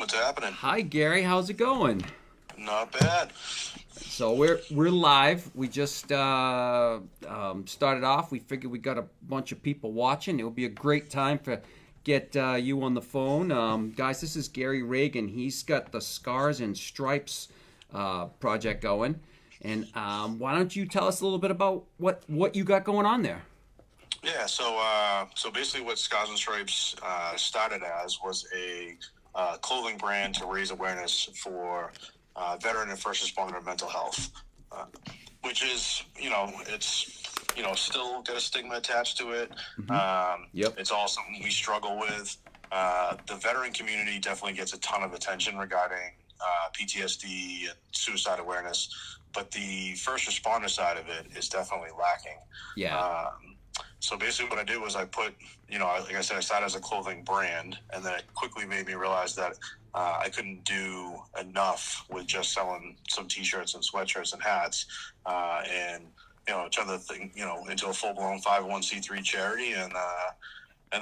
What's happening? Hi Gary, how's it going? Not bad. So we're live. We just started off. We figured we got a bunch of people watching. It would be a great time to get you on the phone, guys. This is Gary Regan. He's got the Scars and Stripes project going, and why don't you tell us a little bit about what you got going on there? Yeah, so basically, what Scars and Stripes started as was a clothing brand to raise awareness for veteran and first responder mental health, uh, which is, it's still got a stigma attached to it. Hmm. Yep. It's all something we struggle with. The veteran community definitely gets a ton of attention regarding PTSD and suicide awareness, but the first responder side of it is definitely lacking. Yeah. So basically what I did was I put, like I said, I started as a clothing brand, and then it quickly made me realize that I couldn't do enough with just selling some T-shirts and sweatshirts and hats, and, turn the thing, into a full-blown 501c3 charity. And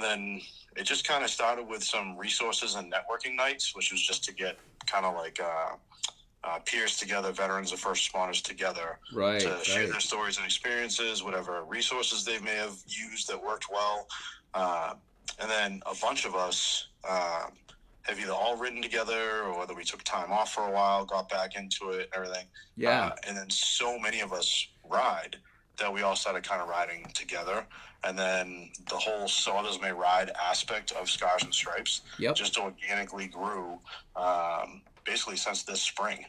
then it just kind of started with some resources and networking nights, which was just to get kind of like peers together, veterans and first responders together, Right. to share Right. their stories and experiences, whatever resources they may have used that worked well. Uh, and then a bunch of us have either all written together, or whether we took time off for a while, got back into it, and everything. Yeah. And then so many of us ride that we all started kind of riding together. And then the whole So Others May Ride aspect of Scars and Stripes Yep. just organically grew, basically since this spring.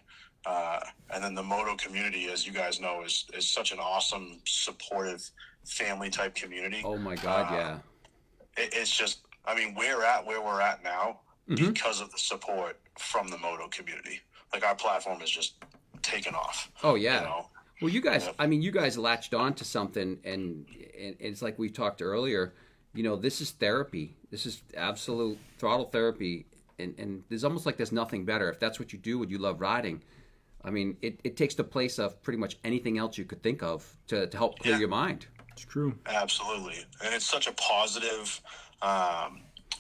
And then the moto community, as you guys know, is such an awesome, supportive, family type community. Oh my God. Yeah. It's just, I mean, we're at where we're at now Hmm. because of the support from the moto community. Like, our platform is just taken off. Oh You yeah. know, Well, you guys, Yep. I mean, you guys latched on to something, and it's like we talked earlier. This is therapy. This is absolute throttle therapy, and there's almost like there's nothing better. If that's what you do, would you love riding? I mean, it takes the place of pretty much anything else you could think of to help clear Yeah. your mind. It's true. Absolutely. And it's such a positive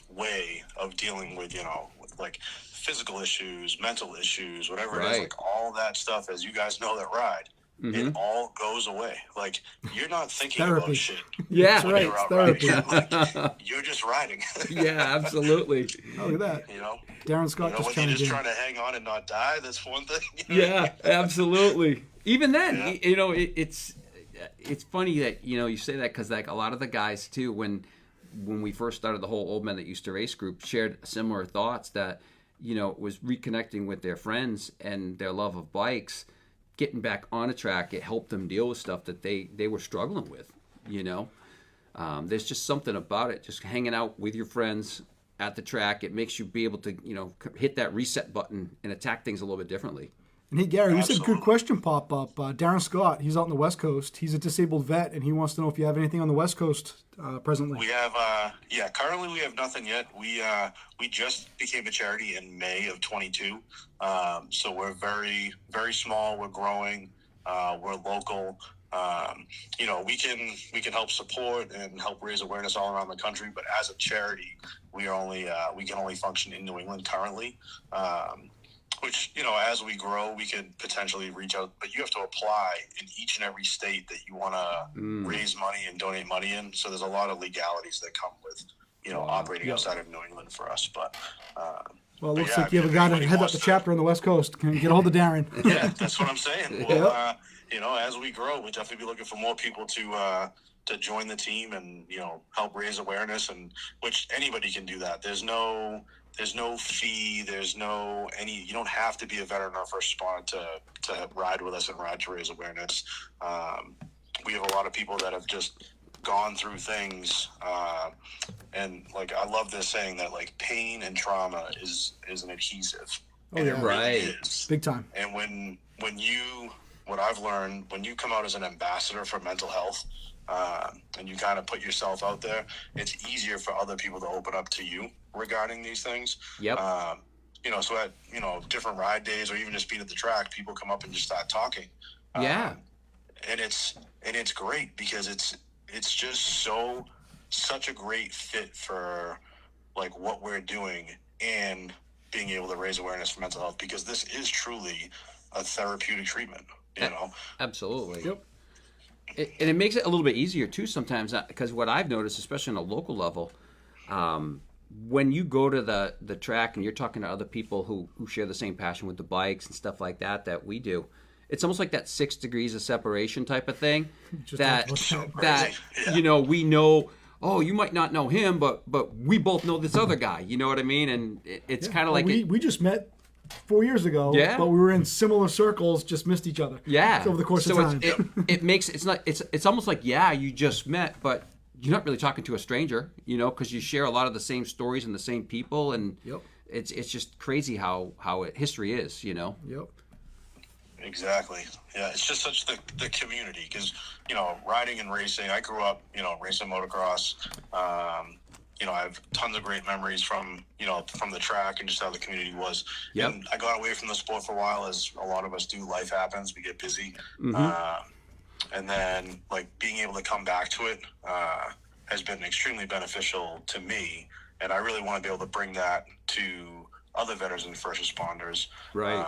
way of dealing with, with like physical issues, mental issues, whatever it is, Right. like all that stuff, as you guys know that ride, Hmm. it all goes away. Like, you're not thinking Therapy. about shit Yeah. That's when right. you're It's out riding. therapy. Like, you're just riding. Yeah, absolutely. Oh, look at that. you know, Darren Scott just when chimed you're just in. trying to hang on and not die, that's one thing. Yeah, absolutely. Even then, Yeah. it's funny that you say that, because like a lot of the guys too, when we first started the whole Old Men That Used to Race group, shared similar thoughts that was reconnecting with their friends and their love of bikes, getting back on a track. It helped them deal with stuff that they were struggling with. There's just something about it, just hanging out with your friends at the track. It makes you be able to hit that reset button and attack things a little bit differently. And hey, Gary, we said Absolutely. good question pop up. Darren Scott, he's out on the West Coast. He's a disabled vet, and he wants to know if you have anything on the West Coast presently. We have, currently we have nothing yet. We just became a charity in May of 22. So we're very, very small. We're growing. We're local. We can help support and help raise awareness all around the country. But as a charity, we can only function in New England currently. Which, as we grow, we could potentially reach out, but you have to apply in each and every state that you want to raise money and donate money in. So there's a lot of legalities that come with, Wow. operating Yeah. outside of New England for us. But, Well, it but looks yeah, like you I have a mean, guy if that anybody head up wants the to- chapter on the West Coast. Can you get a hold of Darren? Yeah, that's what I'm saying. Well, as we grow, we'll definitely be looking for more people to join the team and, help raise awareness, and which anybody can do that. There's no fee. You don't have to be a veteran or first responder to ride with us and ride to raise awareness. We have a lot of people that have just gone through things. And like, I love this saying that like pain and trauma is an adhesive. Oh, And yeah. it really Right. is. Big time. And what I've learned, when you come out as an ambassador for mental health, and you kind of put yourself out there, it's easier for other people to open up to you regarding these things. Yep. So at, different ride days, or even just being at the track, people come up and just start talking. Yeah. And it's great because it's just such a great fit for like what we're doing. And being able to raise awareness for mental health, because this is truly a therapeutic treatment, you know? Absolutely. Yep. And it makes it a little bit easier too sometimes, because what I've noticed, especially on a local level, when you go to the track and you're talking to other people who share the same passion with the bikes and stuff like that we do, it's almost like that 6 degrees of separation type of thing. Just that talked about that Yeah. we know. Oh, you might not know him, but we both know this other guy. You know what I mean? And it's kind of like we just met 4 years ago, Yeah. but we were in similar circles, just missed each other. yeah. Over the course so of time. it makes it's almost like you just met, but you're not really talking to a stranger, because you share a lot of the same stories and the same people, and Yep. it's just crazy how history is. Yep. Exactly. Yeah, it's just such the community, because riding and racing. I grew up racing motocross. I have tons of great memories from the track and just how the community was. Yep. And I got away from the sport for a while, as a lot of us do. Life happens. We get busy. And then being able to come back to it has been extremely beneficial to me. And I really want to be able to bring that to other veterans and first responders. Right.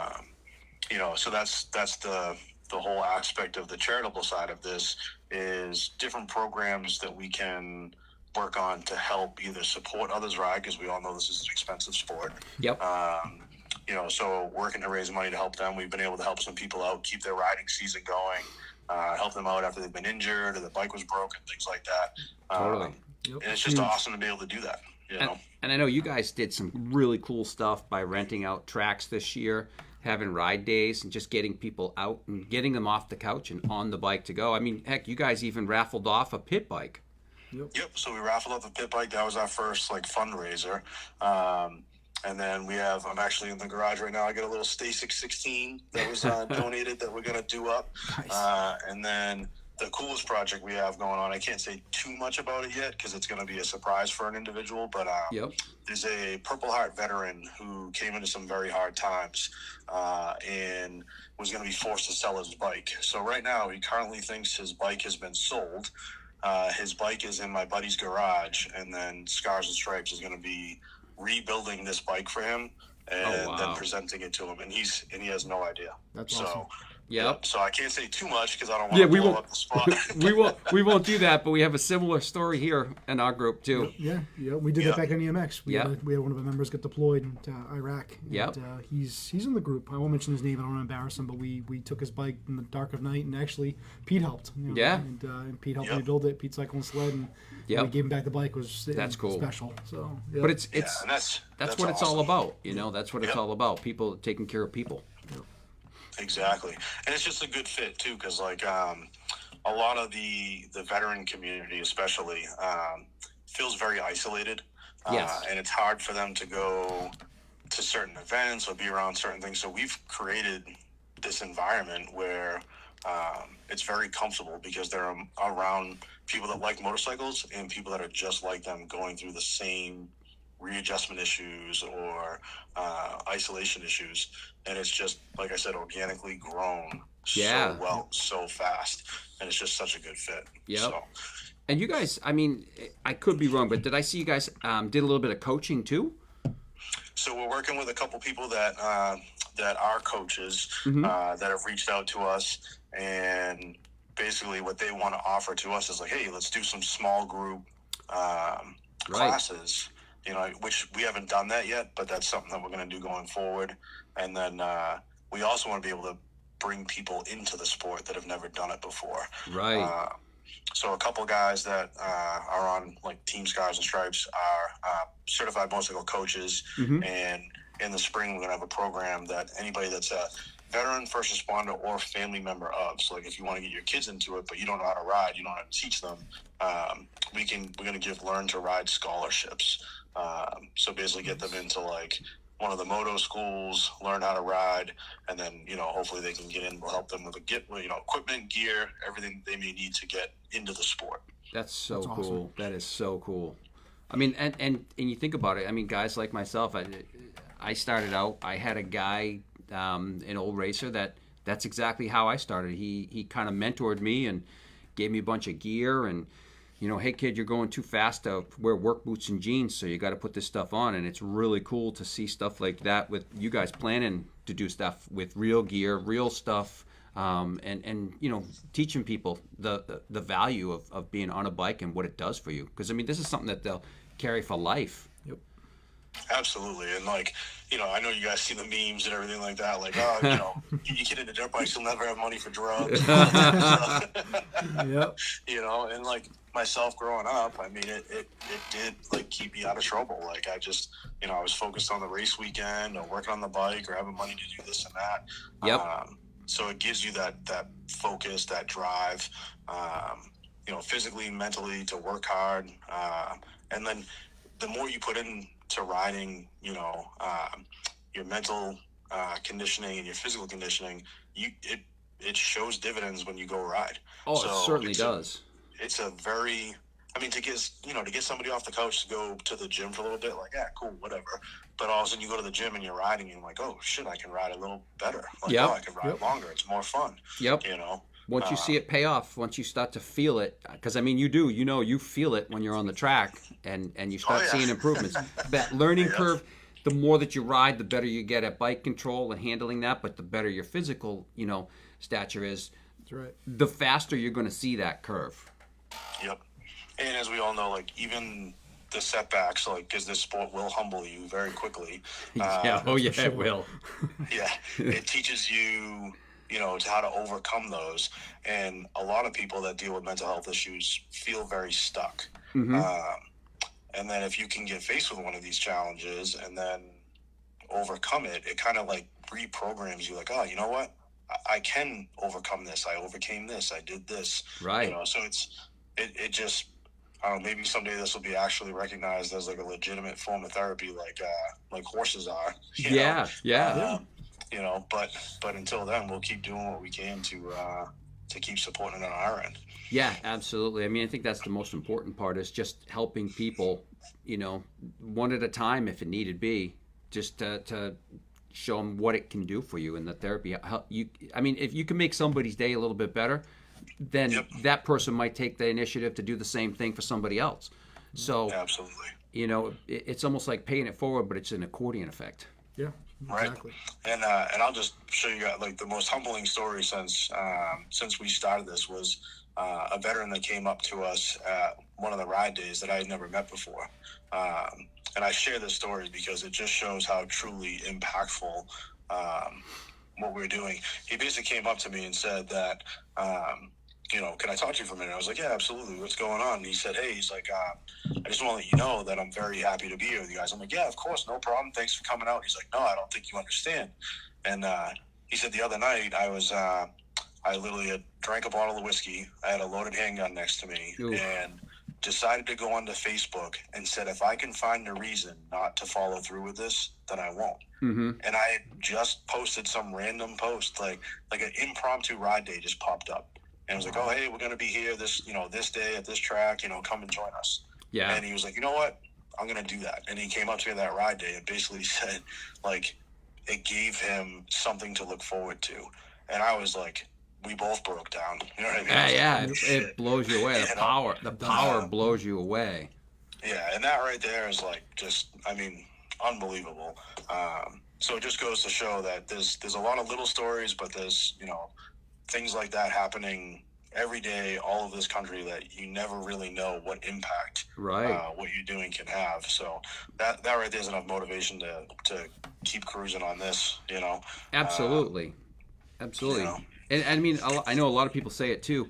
So that's the whole aspect of the charitable side of this, is different programs that we can work on to help either support others ride, because we all know this is an expensive sport. Yep. So working to raise money to help them. We've been able to help some people out, keep their riding season going, help them out after they've been injured or the bike was broken, things like that. Totally. And it's just awesome to be able to do that. And I know you guys did some really cool stuff by renting out tracks this year, having ride days, and just getting people out and getting them off the couch and on the bike to go. I mean, heck, you guys even raffled off a pit bike. Yep. So we raffled off a pit bike. That was our first fundraiser. And then I'm actually in the garage right now. I got a little Stasic 16 that was donated that we're going to do up. Nice. And then the coolest project we have going on, I can't say too much about it yet because it's going to be a surprise for an individual, but there's a Purple Heart veteran who came into some very hard times and was going to be forced to sell his bike. So right now he currently thinks his bike has been sold. His bike is in my buddy's garage, and then Scars and Stripes is going to be rebuilding this bike for him and then presenting it to him, and he has no idea. That's awesome. Yep. So I can't say too much because I don't want to blow up the spot. we won't do that, but we have a similar story here in our group too. Yeah. We did that back in EMX. We had one of our members get deployed into Iraq. Yep. He's in the group. I won't mention his name. I don't want to embarrass him, but we took his bike in the dark of night, and actually Pete helped. And Pete helped rebuild it. Pete cycled and sled, and we gave him back the bike. That's cool. Special. So, but it's that's what it's awesome. all about. That's what it's all about. People taking care of people. Exactly. And it's just a good fit too, because a lot of the veteran community especially feels very isolated. And it's hard for them to go to certain events or be around certain things. So we've created this environment where it's very comfortable, because they're around people that like motorcycles and people that are just like them, going through the same readjustment issues or isolation issues. And it's just, like I said, organically grown so well, so fast. And it's just such a good fit. Yep. So. And you guys, I mean, I could be wrong, but did I see you guys did a little bit of coaching too? So we're working with a couple people that are coaches that have reached out to us, and basically what they want to offer to us is hey, let's do some small group classes, which we haven't done that yet, but that's something that we're going to do going forward. And then we also want to be able to bring people into the sport that have never done it before. Right. So a couple guys that are on Team Scars and Stripes are certified motorcycle coaches, and in the spring we're going to have a program that anybody that's a veteran, first responder, or family member of. So if you want to get your kids into it, but you don't know how to ride, you don't know how to teach them, we're going to give Learn to Ride scholarships. So basically get them into one of the moto schools, learn how to ride, and then hopefully they can get in. We'll help them with equipment, gear, everything they may need to get into the sport. That's so cool. Awesome. That is so cool. I mean, and you think about it. I mean, guys like myself, I started out. I had a guy, an old racer that's exactly how I started. He kind of mentored me and gave me a bunch of gear, and hey kid, you're going too fast to wear work boots and jeans, so you got to put this stuff on. And it's really cool to see stuff like that with you guys planning to do stuff with real gear, real stuff, and teaching people the value of being on a bike and what it does for you. Because I mean, this is something that they'll carry for life. Yep. Absolutely. And like, I know you guys see the memes and everything like that. Like, you get into dirt bikes, you'll never have money for drugs. Yep. And like myself growing up, I mean, it did like keep me out of trouble. Like I just, I was focused on the race weekend or working on the bike or having money to do this and that. Yep. So it gives you that focus, that drive, physically, mentally to work hard. And then the more you put into riding, your mental conditioning and your physical conditioning, it shows dividends when you go ride. Oh, so it certainly does. It's a very, to get somebody off the couch to go to the gym for a little bit, like, yeah, cool, whatever. But all of a sudden you go to the gym and you're riding and you're like, oh shit, I can ride a little better. Like, I can ride longer. It's more fun. Yep. Once you see it pay off, once you start to feel it, because I mean, you feel it when you're on the track and you start seeing improvements. That learning curve, the more that you ride, the better you get at bike control and handling that, but the better your physical, stature is. That's right. The faster you're going to see that curve. Yep. And as we all know, like even the setbacks, like, because this sport will humble you very quickly. It will. Yeah. It teaches you, how to overcome those. And a lot of people that deal with mental health issues feel very stuck. Mm-hmm. And then if you can get faced with one of these challenges and then overcome it, it kind of like reprograms you like, oh, you know what? I can overcome this. I overcame this. I did this. Right. So it just, I don't know, maybe someday this will be actually recognized as like a legitimate form of therapy, like horses are. Yeah. But until then, we'll keep doing what we can to keep supporting it on our end. Yeah, absolutely. I mean, I think that's the most important part is just helping people, one at a time if it needed be, just to show them what it can do for you and the therapy. If you can make somebody's day a little bit better, then that person might take the initiative to do the same thing for somebody else. So, absolutely. It's almost like paying it forward, but it's an accordion effect. Yeah, exactly. Right. And I'll just show you like the most humbling story since we started this was a veteran that came up to us at one of the ride days that I had never met before. And I share this story because it just shows how truly impactful what we're doing. He basically came up to me and said that, can I talk to you for a minute? I was like, yeah, absolutely. What's going on? And he said, hey, he's like, I just want to let you know that I'm very happy to be here with you guys. I'm like, yeah, of course, no problem. Thanks for coming out. He's like, no, I don't think you understand. And he said the other night I literally had drank a bottle of whiskey. I had a loaded handgun next to me. Oof. And decided to go onto Facebook and said, if I can find a reason not to follow through with this, then I won't. Mm-hmm. And I had just posted some random post, like an impromptu ride day just popped up. And I was like, oh, hey, we're going to be here this day at this track, come and join us. Yeah. And he was like, you know what? I'm going to do that. And he came up to me that ride day and basically said, like, it gave him something to look forward to. And I was like, we both broke down. You know what I mean? Yeah. It blows you away. The power blows you away. Yeah. And that right there is like just, unbelievable. So it just goes to show that there's a lot of little stories, but there's, things like that happening every day, all over this country that you never really know what impact what you're doing can have. So that right there is enough motivation to keep cruising on this, Absolutely. And I know a lot of people say it too.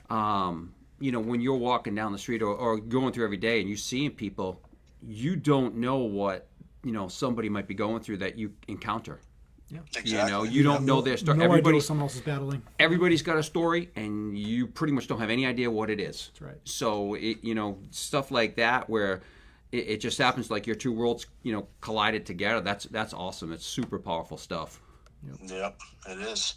When you're walking down the street or going through every day and you're seeing people, you don't know what, somebody might be going through that you encounter. Yeah. Exactly. You don't know their story. No idea what someone else is battling. Everybody's got a story, and you pretty much don't have any idea what it is. That's right. So, stuff like that where it just happens like your two worlds, collided together. That's awesome. It's super powerful stuff. Yep, it is.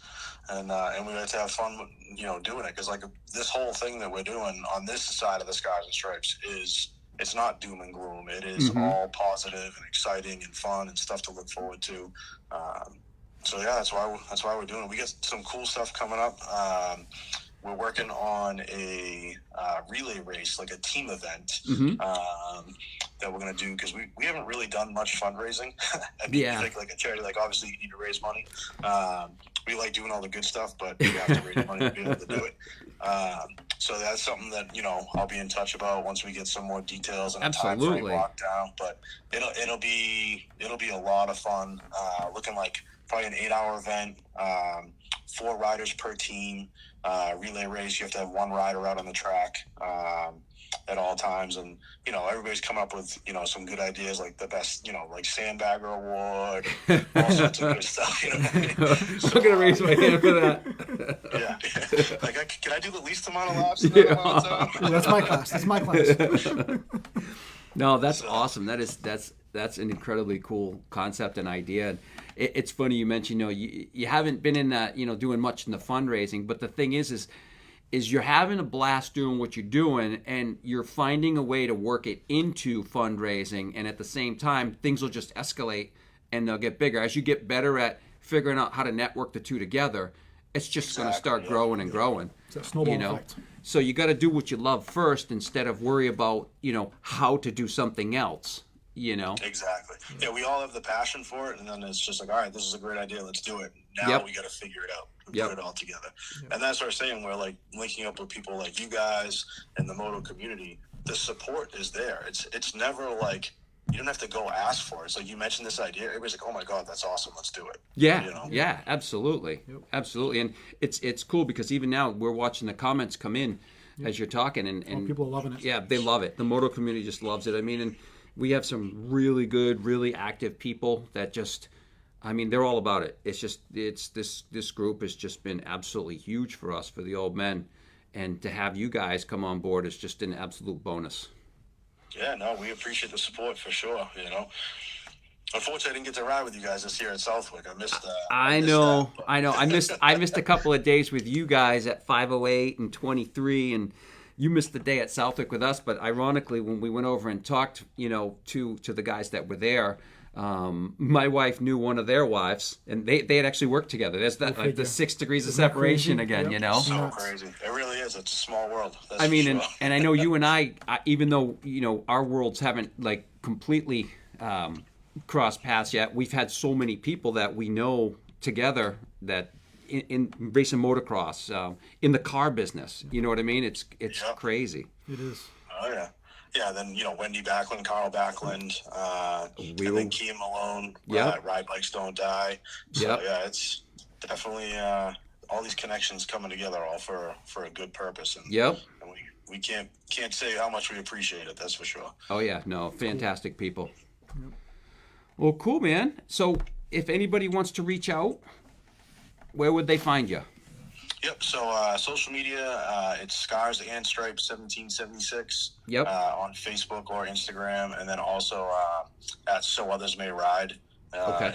And we like to have fun, doing it. Because, like, this whole thing that we're doing on this side of the Skies and Stripes it's not doom and gloom. It is all positive and exciting and fun and stuff to look forward to. So yeah, that's why we're doing it. We got some cool stuff coming up. we're working on a relay race, like a team event, that we're going to do, because we haven't really done much fundraising. I mean, you think like a charity, like obviously you need to raise money. We like doing all the good stuff, but you have to raise money to be able to do it. So that's something that, I'll be in touch about once we get some more details and a time frame locked down. But it'll be a lot of fun. Looking like probably an 8-hour event, 4 riders per team, relay race. You have to have 1 rider out on the track at all times, and everybody's come up with some good ideas, like the best like sandbagger award, all sorts of good stuff. I'm gonna raise my hand for that. Like, can I do the least amount of laps in that amount of time? That's my class. No, that's awesome. That's an incredibly cool concept and idea. It's funny you mentioned, you haven't been in that, doing much in the fundraising, but the thing is you're having a blast doing what you're doing, and you're finding a way to work it into fundraising, and at the same time, things will just escalate and they'll get bigger. As you get better at figuring out how to network the two together, it's just going to start growing and growing. It's a snowball effect. So you got to do what you love first instead of worry about, how to do something else. Exactly. Yeah, we all have the passion for it, and then it's just like, all right, this is a great idea, let's do it. Now we got to figure it out and put it all together. And that's what I'm saying. We're like linking up with people like you guys and the moto community. The support is there. It's never like you don't have to go ask for it. It's like you mentioned this idea, everybody's like, oh my God, that's awesome, let's do it. Yeah, absolutely. Absolutely. And it's cool because even now we're watching the comments come in as you're talking, and people are loving it. Yeah, they love it. The moto community just loves it. I mean, and we have some really good, really active people that they're all about it. This group has just been absolutely huge for us, for the old men. And to have you guys come on board is just an absolute bonus. Yeah, no, we appreciate the support for sure. Unfortunately, I didn't get to ride with you guys this year at Southwick. I missed. I know. I missed a couple of days with you guys at 508 and 23, and you missed the day at Southwick with us. But ironically, when we went over and talked, to the guys that were there, my wife knew one of their wives, and they had actually worked together. There's that like the 6 degrees of separation again. So crazy. It really is. It's a small world. That's and I know you and I, even though our worlds haven't like completely crossed paths yet, we've had so many people that we know together that in racing motocross, in the car business. You know what I mean? It's crazy. It is. Oh yeah. Yeah, then Wendy Backlund, Carl Backlund, and then Kia Malone. Ride Bikes Don't Die. So yeah, it's definitely all these connections coming together, all for a good purpose. And, and we can't say how much we appreciate it. That's for sure. Oh yeah, no, fantastic people. Yep. Well, cool, man. So if anybody wants to reach out, where would they find you? Yep. So social media, it's Scars and Stripes 1776. Yep. On Facebook or Instagram, and then also at So Others May Ride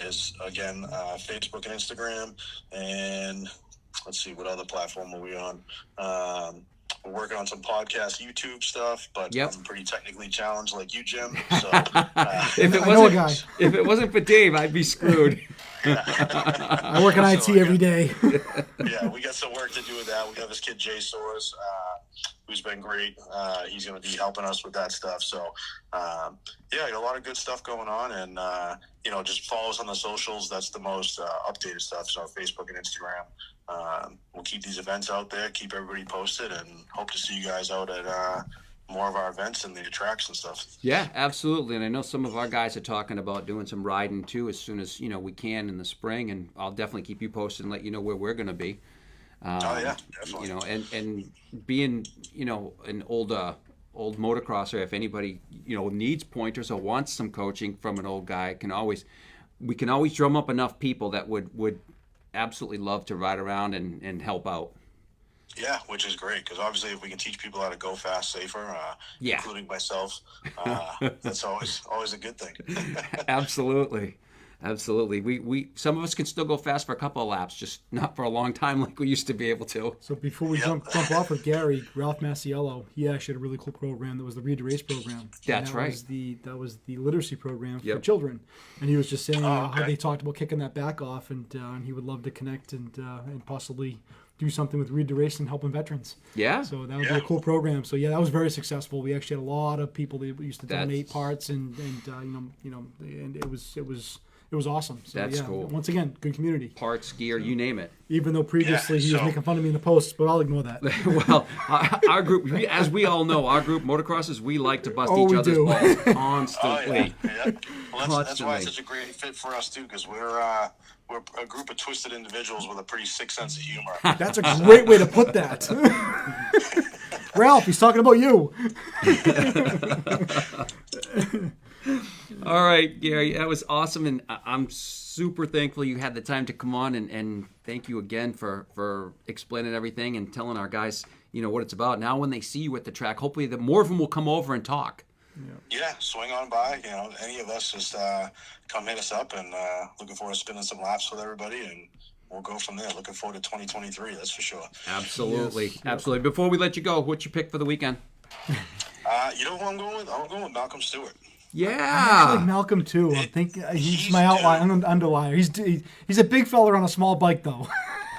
is again Facebook and Instagram. And let's see, what other platform are we on? We're working on some podcast YouTube stuff, but I'm pretty technically challenged like you, Jim. So if it wasn't for Dave, I'd be screwed. I work in IT every day. Yeah, we got some work to do with that. We have this kid Jay Soares, who's been great. He's going to be helping us with that stuff. So got a lot of good stuff going on, and just follow us on the socials. That's the most updated stuff. So Facebook and Instagram. We'll keep these events out there, keep everybody posted, and hope to see you guys out at more of our events and the tracks and stuff. Yeah, absolutely. And I know some of our guys are talking about doing some riding too as soon as we can in the spring, and I'll definitely keep you posted and let you know where we're going to be. Definitely. And being an old motocrosser, if anybody needs pointers or wants some coaching from an old guy, we can always drum up enough people that would absolutely love to ride around and help out. Yeah, which is great, because obviously if we can teach people how to go fast safer, including myself, that's always a good thing. Absolutely. We some of us can still go fast for a couple of laps, just not for a long time like we used to be able to. So before we jump off with Gary, Ralph Masiello, he actually had a really cool program that was the Read to Race program. That's right. That was the literacy program for children, and he was just saying how they talked about kicking that back off, and he would love to connect and possibly do something with Read to Race and helping veterans. Yeah. So that would be a cool program. So yeah, that was very successful. We actually had a lot of people that used to donate parts, and and it was awesome. So, That's cool. Once again, good community. Parts, gear, you name it. Even though previously he was making fun of me in the posts, but I'll ignore that. Well, our group, as we all know, our group, motocrossers, we like to bust each other's balls constantly. Oh, yeah. Well, that's why it's such a great fit for us, too, because we're a group of twisted individuals with a pretty sick sense of humor. That's a great way to put that. Ralph, he's talking about you. All right, Gary, that was awesome, and I'm super thankful you had the time to come on, and thank you again for explaining everything and telling our guys, what it's about. Now when they see you at the track, hopefully more of them will come over and talk. Yeah, swing on by. Any of us, just come hit us up, and looking forward to spending some laps with everybody, and we'll go from there. Looking forward to 2023, that's for sure. Absolutely. Yes. Absolutely. Before we let you go, what's your pick for the weekend? You know who I'm going with? I'm going with Malcolm Stewart. Yeah, I actually like Malcolm too. I think he's my outlier. I'm an underlier. He's a big fella on a small bike though.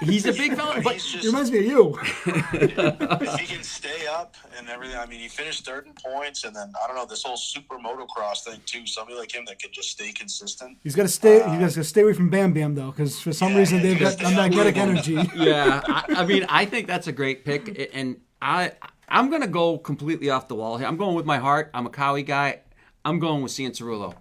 He's a big fella, but he reminds me of you. If he can stay up and everything, I mean, he finished third in points, and then I don't know, this whole super motocross thing too. Somebody like him that can just stay consistent. He's got to stay. He has to stay away from Bam Bam though, because for some reason they've got magnetic energy. Yeah, I think that's a great pick, and I'm gonna go completely off the wall here. I'm going with my heart. I'm a Cowie guy. I'm going with Cianciarulo.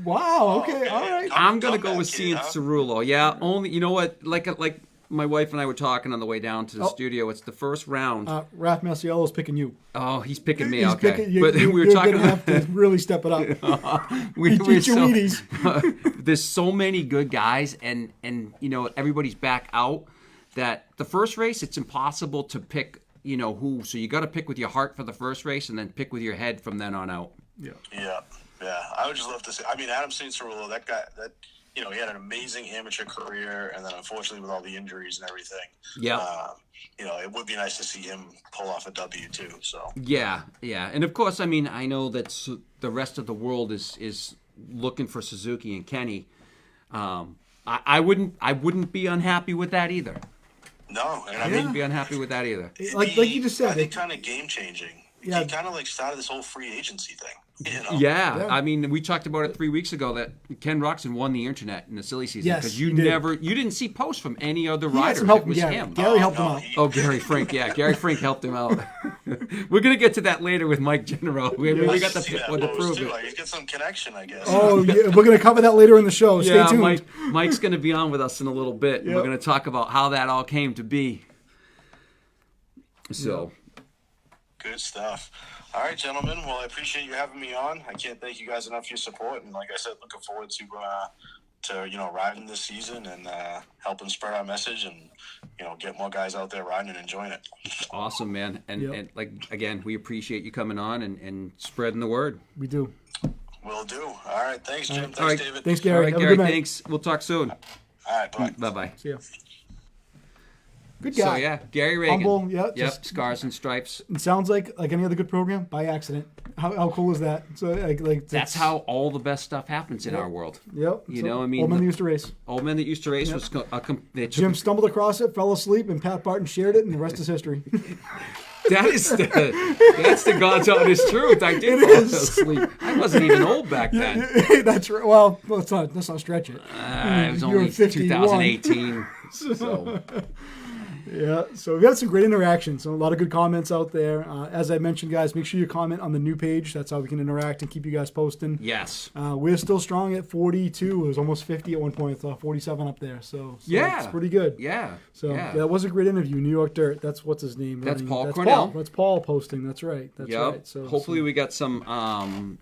Wow. Okay. All right. I'm gonna go with Cianciarulo. Yeah. Only, you know what? Like my wife and I were talking on the way down to the studio. It's the first round. Ralph Masiello's picking you. Oh, he's picking me. He's okay. But we were talking. Gonna have to really step it up. There's so many good guys, and everybody's back out. That the first race, it's impossible to pick. Who. So you got to pick with your heart for the first race, and then pick with your head from then on out. Yeah. I would just love to see. I mean, Adam Cianciarulo, that guy, he had an amazing amateur career, and then unfortunately with all the injuries and everything, it would be nice to see him pull off a W too. So yeah, and of course, I mean, I know that the rest of the world is looking for Suzuki and Kenny. I wouldn't be unhappy with that either. No, and I wouldn't be unhappy with that either. Like you just said, I think kind of game changing. Yeah. He kind of started this whole free agency thing. Yeah, I mean, we talked about it 3 weeks ago that Ken Roczen won the internet in the silly season because you didn't see posts from any other riders. It was him. Gary helped him out. Gary Frink, Gary Frink helped him out. We're gonna get to that later with Mike Genereux. We got the one to prove it. He's got some connection, I guess. Oh, yeah, we're gonna cover that later in the show. Stay tuned. Mike's gonna be on with us in a little bit. Yep. We're gonna talk about how that all came to be. So, good stuff. All right, gentlemen. Well, I appreciate you having me on. I can't thank you guys enough for your support. And like I said, looking forward to riding this season and helping spread our message and get more guys out there riding and enjoying it. Awesome, man. And like again, we appreciate you coming on and spreading the word. We do. Will do. All right. Thanks, Jim. Thanks, right. David. Thanks, Gary. All right, Gary. Thanks. We'll talk soon. All right. Bye. Bye. See ya. Good guy. So Gary Regan. Humble, Yep. Scars and stripes. It sounds like any other good program by accident. How cool is that? So that's how all the best stuff happens in our world. Yep. I mean, old men that used to race. Old men that used to race was Jim stumbled across it, fell asleep, and Pat Barton shared it, and the rest is history. That's the God's honest truth. I did fall asleep. I wasn't even old back then. That's right. Well, let's not stretch it. It was only 2018. So. Yeah, so we had some great interactions, a lot of good comments out there. As I mentioned, guys, make sure you comment on the new page. That's how we can interact and keep you guys posting. Yes. We're still strong at 42. It was almost 50 at one point. 47 up there. So yeah, it's pretty good. Yeah. So that was a great interview. New York Dirt. That's what's his name. That's Paul Cornell. That's Paul posting. That's right. That's right. So hopefully we got some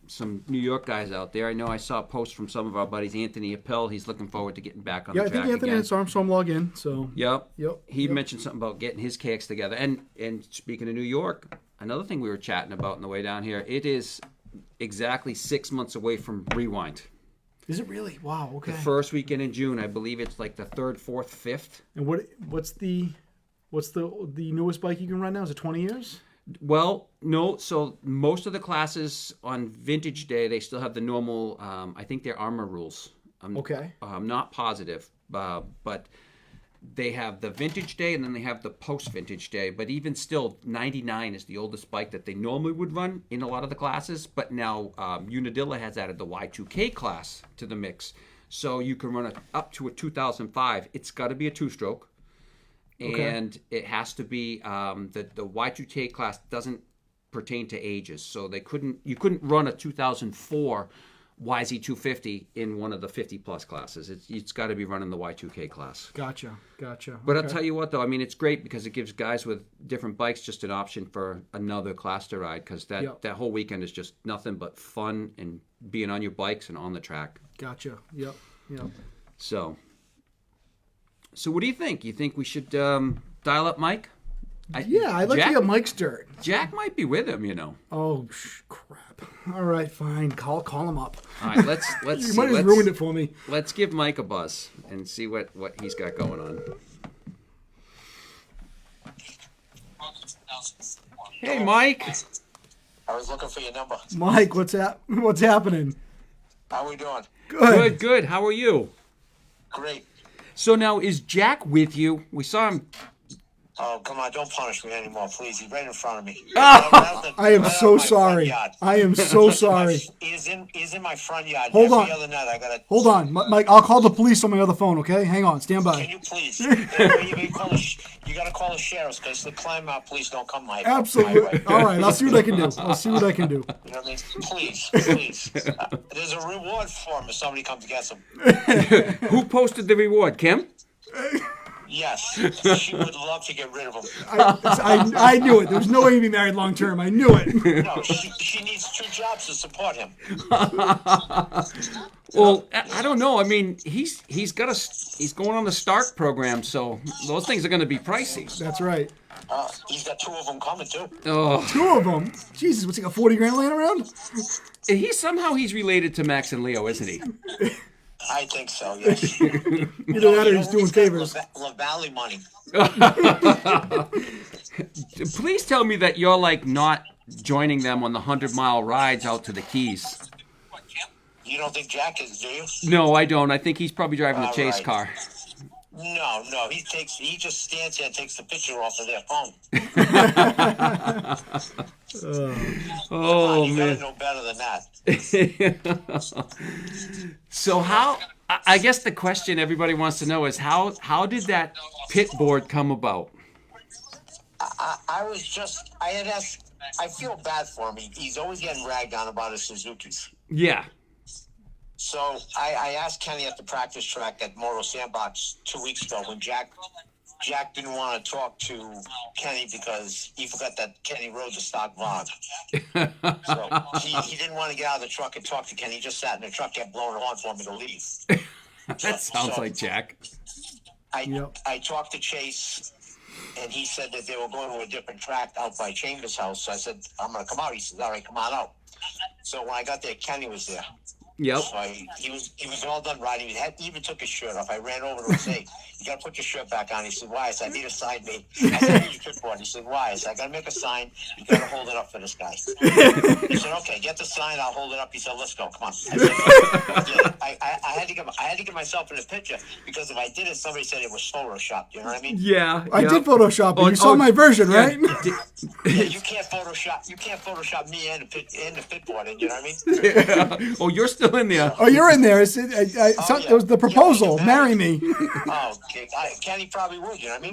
New York guys out there. I know I saw a post from some of our buddies. Anthony Appel. He's looking forward to getting back on the track again. Yeah, I think Anthony saw him log in. So Yep. He mentioned something about getting his kicks together. And speaking of New York, another thing we were chatting about on the way down here, it is exactly 6 months away from Rewind. Is it really? Wow, okay. The first weekend in June, I believe it's like the 3rd, 4th, 5th. And what's the newest bike you can run now? Is it 20 years? Well, no. So most of the classes on Vintage Day, they still have the normal, I think they're Armor rules. Okay. I'm not positive, but they have the vintage day and then they have the post-vintage day. But even still, 99 is the oldest bike that they normally would run in a lot of the classes. But now Unadilla has added the Y2K class to the mix. So you can run it up to a 2005. It's got to be a two-stroke. Okay. And it has to be, the Y2K class doesn't pertain to ages. So you couldn't run a 2004 YZ250 in one of the 50-plus classes. It's got to be running the Y2K class. Gotcha. But I'll tell you what, though, I mean, it's great because it gives guys with different bikes just an option for another class to ride, because that whole weekend is just nothing but fun and being on your bikes and on the track. Gotcha. Yep. So what do you think? You think we should dial up Mike? I'd like to get Mike's dirt. Jack might be with him, Oh, crap. All right, fine. Call him up. All right, let's You might have ruined it for me. Let's give Mike a buzz and see what he's got going on. Hey, Mike. I was looking for your number. Mike, what's happening? How are we doing? Good. How are you? Great. So now, is Jack with you? We saw him. Oh, come on, don't punish me anymore, please. He's right in front of me. I am so sorry. I am so sorry. He's in my front yard. Hold on. Other night, Hold on, Mike. I'll call the police on my other phone, okay? Hang on. Stand by. Can you please? You got to call the sheriffs, because the Klamath police don't come my Absolutely. All right, I'll see what I can do. You know what I mean? Please. There's a reward for him if somebody comes to get him. Who posted the reward, Kim? Yes, she would love to get rid of him. I knew it. There was no way he'd be married long term. I knew it. No, she needs 2 jobs to support him. Well, I don't know. I mean, he's going on the Stark program, so those things are going to be pricey. That's right. He's got 2 of them coming too. Oh, 2 of them. Jesus, what's he got? 40 grand laying around? He's related to Max and Leo, isn't he? I think so, yes. Either that or he's doing favors. LaValle money. Please tell me that you're not joining them on the 100-mile rides out to the Keys. You don't think Jack is, do you? No, I don't. I think he's probably driving the chase car. No. He just stands here and takes the picture off of their phone. Oh, you man. gotta know better than that. So I guess the question everybody wants to know is how did that pit board come about? I had asked, I feel bad for him. He's always getting ragged on about his Suzuki's. Yeah. So I asked Kenny at the practice track at Moto Sandbox 2 weeks ago when Jack didn't want to talk to Kenny because he forgot that Kenny rode the stock VOG. So he didn't want to get out of the truck and talk to Kenny. He just sat in the truck, kept blowing the horn for me to leave. That sounds like Jack. I talked to Chase, and he said that they were going to a different track out by Chambers' house. So I said, I'm going to come out. He said, all right, come on out. So when I got there, Kenny was there. Yep. So he was all done riding. He even took his shirt off. I ran over to him and said, you got to put your shirt back on. He said, why? I said, I need a sign made. I said, I need your clipboard. He said, why? I said, I got to make a sign. You got to hold it up for this guy. He said, okay, get the sign. I'll hold it up. He said, let's go. Come on. I had to get myself in the picture because if I did it, somebody said it was photoshopped. You know what I mean? Yeah. I did Photoshop it. You saw my version, right? Yeah, you can't Photoshop me and the pit board. You know what I mean? Yeah. Oh, you're still in there. Oh, you're in there. It was the proposal. Marry me. Oh, okay. Kenny probably would. You know what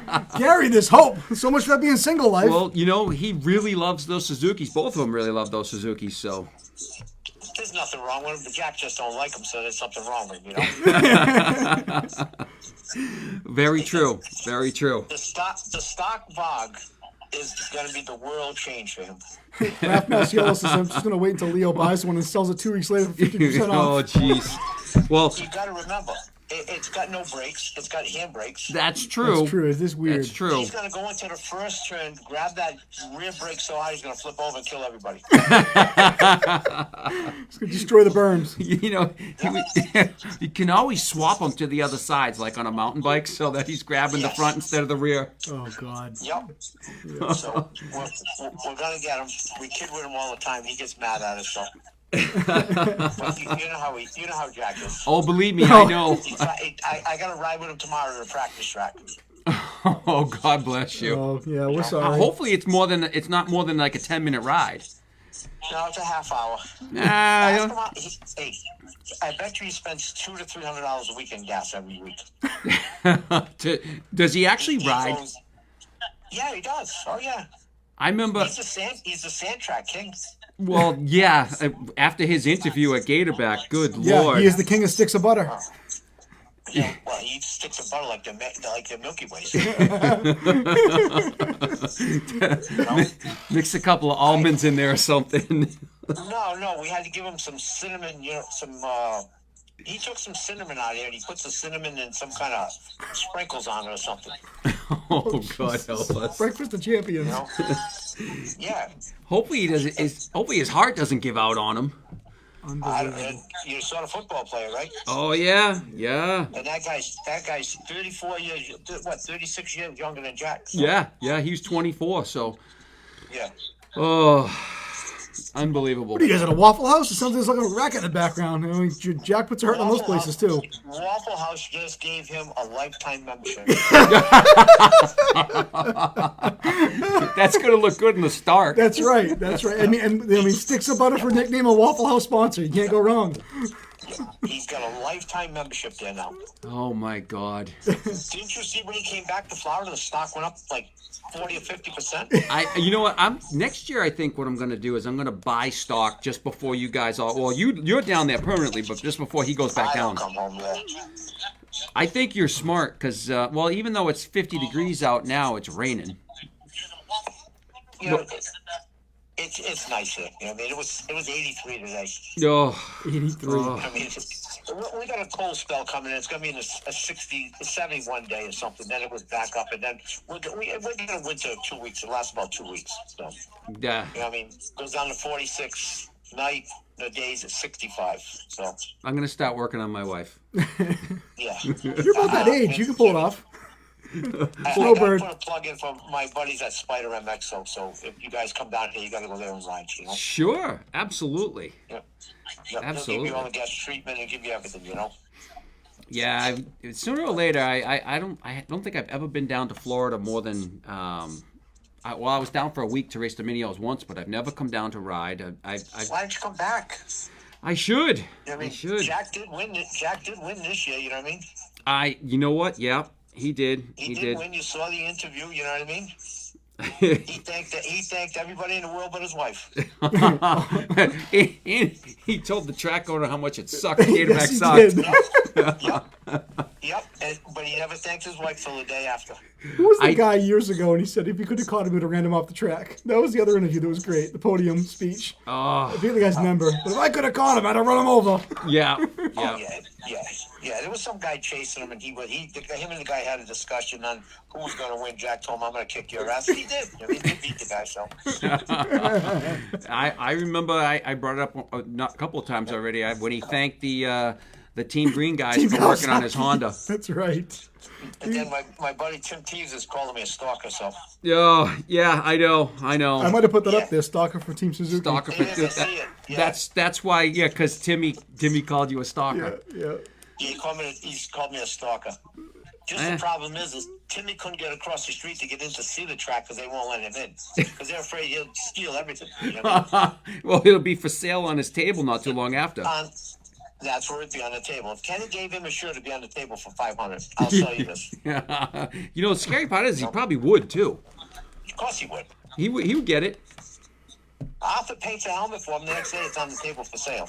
I mean? Gary, there's hope. So much for being single life. Well, he really loves those Suzukis. Both of them really love those Suzukis. So there's nothing wrong with them. But Jack just don't like them, so there's something wrong with him. Very true. Very true. The stock VOG is going to be the world change for him. Ralph Masiello says, I'm just going to wait until Leo buys one and sells it 2 weeks later for 50% off. Oh, jeez. Well, you got to remember, it's got no brakes. It's got handbrakes. That's true. That's true. It is weird. That's true. He's going to go into the first turn, grab that rear brake so hard he's going to flip over and kill everybody. He's going to destroy the berms. You can always swap them to the other sides, like on a mountain bike, so that he's grabbing the front instead of the rear. Oh, God. Yep. So we're going to get him. We kid with him all the time. He gets mad at us, so. But you know how Jack is. Oh, believe me, I know. I got to ride with him tomorrow to the practice track. Oh, God bless you. Oh, yeah, we're sorry. Hopefully it's not more than like a 10-minute ride. No, it's a half hour. Hey, I bet you he spends $200 to $300 a week in gas every week. Does he actually ride? Yeah, he does. Oh, yeah. I remember. He's a sand track king. Well, yeah. After his interview at Gatorback, good Lord. He is the king of sticks of butter. Yeah, well, he eats sticks of butter like the Milky Ways. Mix a couple of almonds in there or something. No, we had to give him some cinnamon. He took some cinnamon out of here and he puts the cinnamon and some kind of sprinkles on it or something. Oh, God help us. Breakfast of champions. Yeah. Hopefully his heart doesn't give out on him. You saw the football player, right? Oh, yeah. And that guy's 34 years, 36 years younger than Jack. So. Yeah, he's 24, so. Yeah. Oh, unbelievable. What are you guys at a Waffle House? It sounds like a racket in the background. I mean, Jack puts a hurt on those places too. Waffle House just gave him a lifetime membership. That's going to look good in the start. That's right. I mean, sticks of butter for nickname a Waffle House sponsor. You can't go wrong. He's got a lifetime membership there now. Oh my God! Didn't you see when he came back to Florida, the stock went up like 40 or 50%? You know what? Next year. I think what I'm going to do is I'm going to buy stock just before you guys all. Well, you're down there permanently, but just before he goes back down. I don't come home there. I think you're smart because, even though it's 50 degrees out now, it's raining. You know, it's nice here. You know, I mean, it was 83 today. Oh, 83. I mean, we got a cold spell coming in. It's going to be in a 71 day or something. Then it was back up, and then we're going to winter 2 weeks. It lasts about 2 weeks. So, yeah. You know what I mean? Goes down to 46 night. The days at 65. So I'm going to start working on my wife. Yeah. You're about that age. You can pull it off. I got to put a plug in for my buddies at Spider MX. So if you guys come down here, you got to go there and ride. You know. Sure, absolutely. Yep. Absolutely. They'll give you all the guest treatment and give you everything. You know. Yeah, sooner or later, I don't think I've ever been down to Florida more than. I was down for a week to race the mini-O's once, but I've never come down to ride. Why don't you come back? I should. You know what I mean? I should. Jack did win this year. You know what I mean? You know what? Yeah, he did. He did win. You saw the interview. You know what I mean? He thanked everybody in the world but his wife. he told the track owner how much it sucked. Gatorback sucked. Yep. But he never thanked his wife till the day after. Who was the guy years ago and he said if he could have caught him, he would have ran him off the track? That was the other interview that was great. The podium speech. Oh. I forget the guy's number. But if I could have caught him, I'd have run him over. Yeah. Yeah. There was some guy chasing him, and him and the guy had a discussion on who was going to win. Jack told him, "I'm going to kick your ass." He did. He did beat the guy. So. I remember I brought it up a couple of times already when he thanked the Team Green guys for working on his Honda. That's right. And then my buddy Tim Teves is calling me a stalker. So. Oh, yeah, I know. I might have put that up there. Stalker for Team Suzuki. Stalker for That's why. Yeah, because Timmy called you a stalker. Yeah. He's called me a stalker. Just the problem is Timmy couldn't get across the street to get in to see the track because they won't let him in. Because they're afraid he'll steal everything. You know what I mean? Well, it'll be for sale on his table not too long after. That's where it'd be on the table. If Kenny gave him a shirt, it'd be on the table for $500. I'll sell you this. You know, the scary part is he probably would, too. Of course he would. He would get it. Arthur paints a helmet for him. The next day, it's on the table for sale.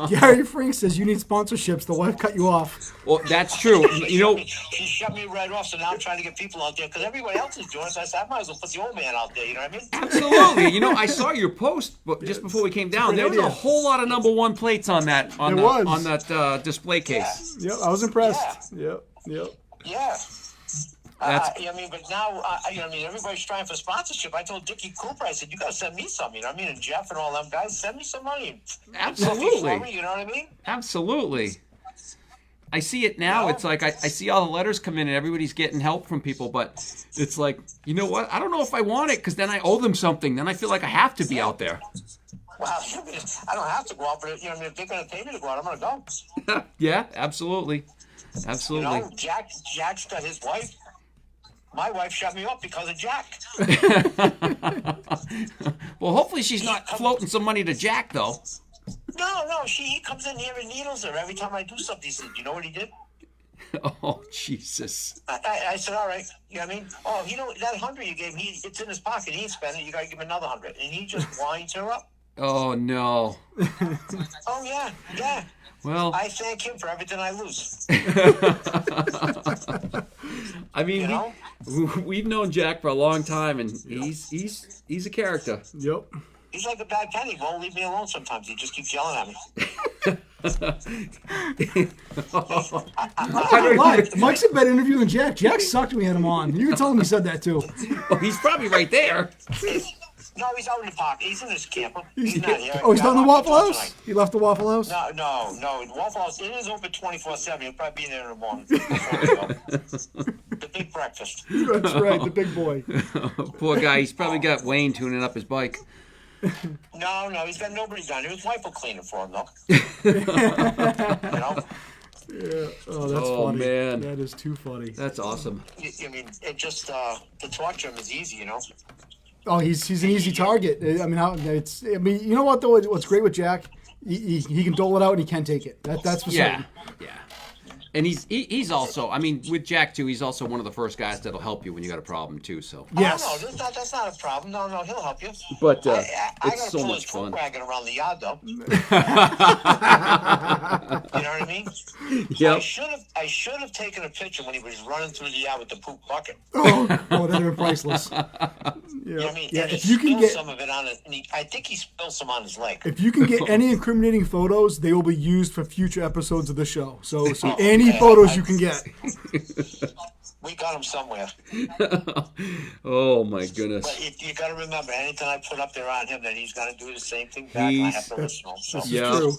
Gary Frank says you need sponsorships. The wife cut you off. Well, that's true. You know, she shut me right off. So now I'm trying to get people out there because everybody else is doing it. So I said I might as well put the old man out there. You know what I mean? Absolutely. You know, I saw your post just before we came down. There was a whole lot of number one plates on that on that display case. Yeah. Yep, I was impressed. Yeah. Yep. Yeah. But now, everybody's trying for sponsorship. I told Dickie Cooper, I said, you got to send me some, you know what I mean? And Jeff and all them guys, send me some money. Absolutely. Me, you know what I mean? Absolutely. I see it now. It's like I see all the letters come in and everybody's getting help from people, but it's like, you know what? I don't know if I want it because then I owe them something. Then I feel like I have to be out there. Well, I don't have to go out, but you know, I mean, if they're going to pay me to go out, I'm going to go. Yeah, absolutely. Absolutely. You know, Jack's got his wife. My wife shut me up because of Jack. Well, hopefully she's not floating some money to Jack, though. No, he comes in here and needles her every time I do something. He said, you know what he did? Oh, Jesus. I said, all right. You know what I mean? Oh, you know, that 100 you gave him, it's in his pocket. He ain't spending it. You got to give him another 100. And he just winds her up. Oh, no. Oh, yeah. Well, I thank him for everything I lose. I mean, You know? we've known Jack for a long time, and he's a character. Yep. He's like a bad penny. He won't leave me alone sometimes. He just keeps yelling at me. I don't lie. Mike's a better interview than Jack. Jack sucked when we had him on. You can tell him he said that too. Oh, he's probably right there. No, he's out in the park. He's in his camper. He's not here. Oh, he's down the Waffle Tonight. House? He left the Waffle House? No. Waffle House, it is open 24/7. He'll probably be there in the morning. The big breakfast. That's right, the big boy. Poor guy. He's probably got Wayne tuning up his bike. No, he's got nobody down here. His wife will clean it for him, though. You know? Yeah. Oh, that's Oh, funny. man. That is too funny. That's awesome. I mean, it just, to torture him is easy, you know? Oh, he's an easy target. I mean, you know what though? What's great with Jack? He can dole it out and he can take it. That's for certain. Yeah. And he's also, I mean, with Jack too, he's also one of the first guys that'll help you when you got a problem too. So Yes. Oh, no, that's not a problem. No, he'll help you. But I it's gotta so pull much his fun. poop wagon around the yard, though. You know what I mean? Yep. I should have taken a picture when he was running through the yard with the poop bucket. Oh, that'd have been priceless. You know what I mean? Yeah, And if he you can spilled get some of it on it, and I think he spilled some on his leg. if you can get any incriminating photos, they will be used for future episodes of the show. So any photos you can get. We got him somewhere. Oh my goodness. But you got to remember, anything I put up there on him, that he's going to do the same thing back, and I have to listen to him. So, This is Yeah. true.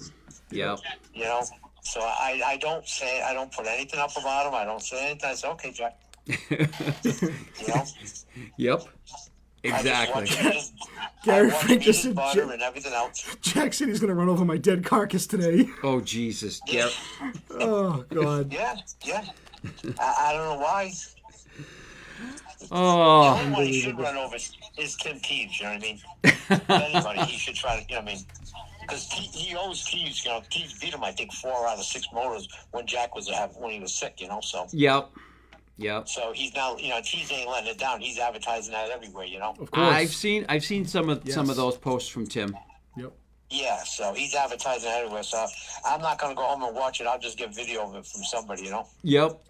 Yep. you know, so I don't put anything up about him. I don't say anything. I say, okay, Jack. You know? Yep. I just Exactly. want you to just, Gary I want Frank to just eat his said butter and everything else. Jack said he's going to run over my dead carcass today. Oh Jesus. Yep. Oh, God. Yeah. I don't know why. The Oh. only one he should run over is Tim Keeves, you know what I mean? Anybody, he should try to, you know what I mean? Because he owes Keeves, you know, Keeves beat him, I think, 4 out of 6 motors when Jack was when he was sick, you know, so. Yep. So he's now, you know, Keeves ain't letting it down. He's advertising that everywhere, you know? Of course. I've seen some of those posts from Tim. Yep. Yeah, so he's advertising everywhere, so I'm not going to go home and watch it. I'll just get video of it from somebody, you know? Yep.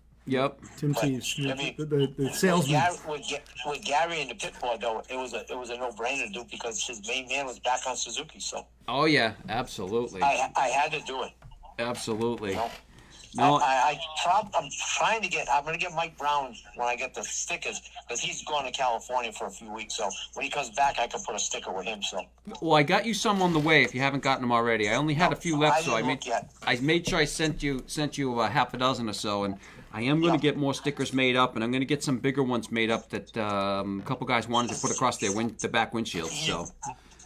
Tim But, Teves, I mean, the salesman. With Gary and the pit board, though, it was a no-brainer to do because his main man was back on Suzuki, so Oh yeah. Absolutely. I had to do it. Absolutely. You know? No. I'm going to get Mike Brown when I get the stickers because he's going to California for a few weeks. So when he comes back, I can put a sticker with him. So Well, I got you some on the way. If you haven't gotten them already, I only had a few left, so I made sure I sent you a half a dozen or so, and I am going to get more stickers made up, and I'm going to get some bigger ones made up that a couple guys wanted to put across the back windshield. So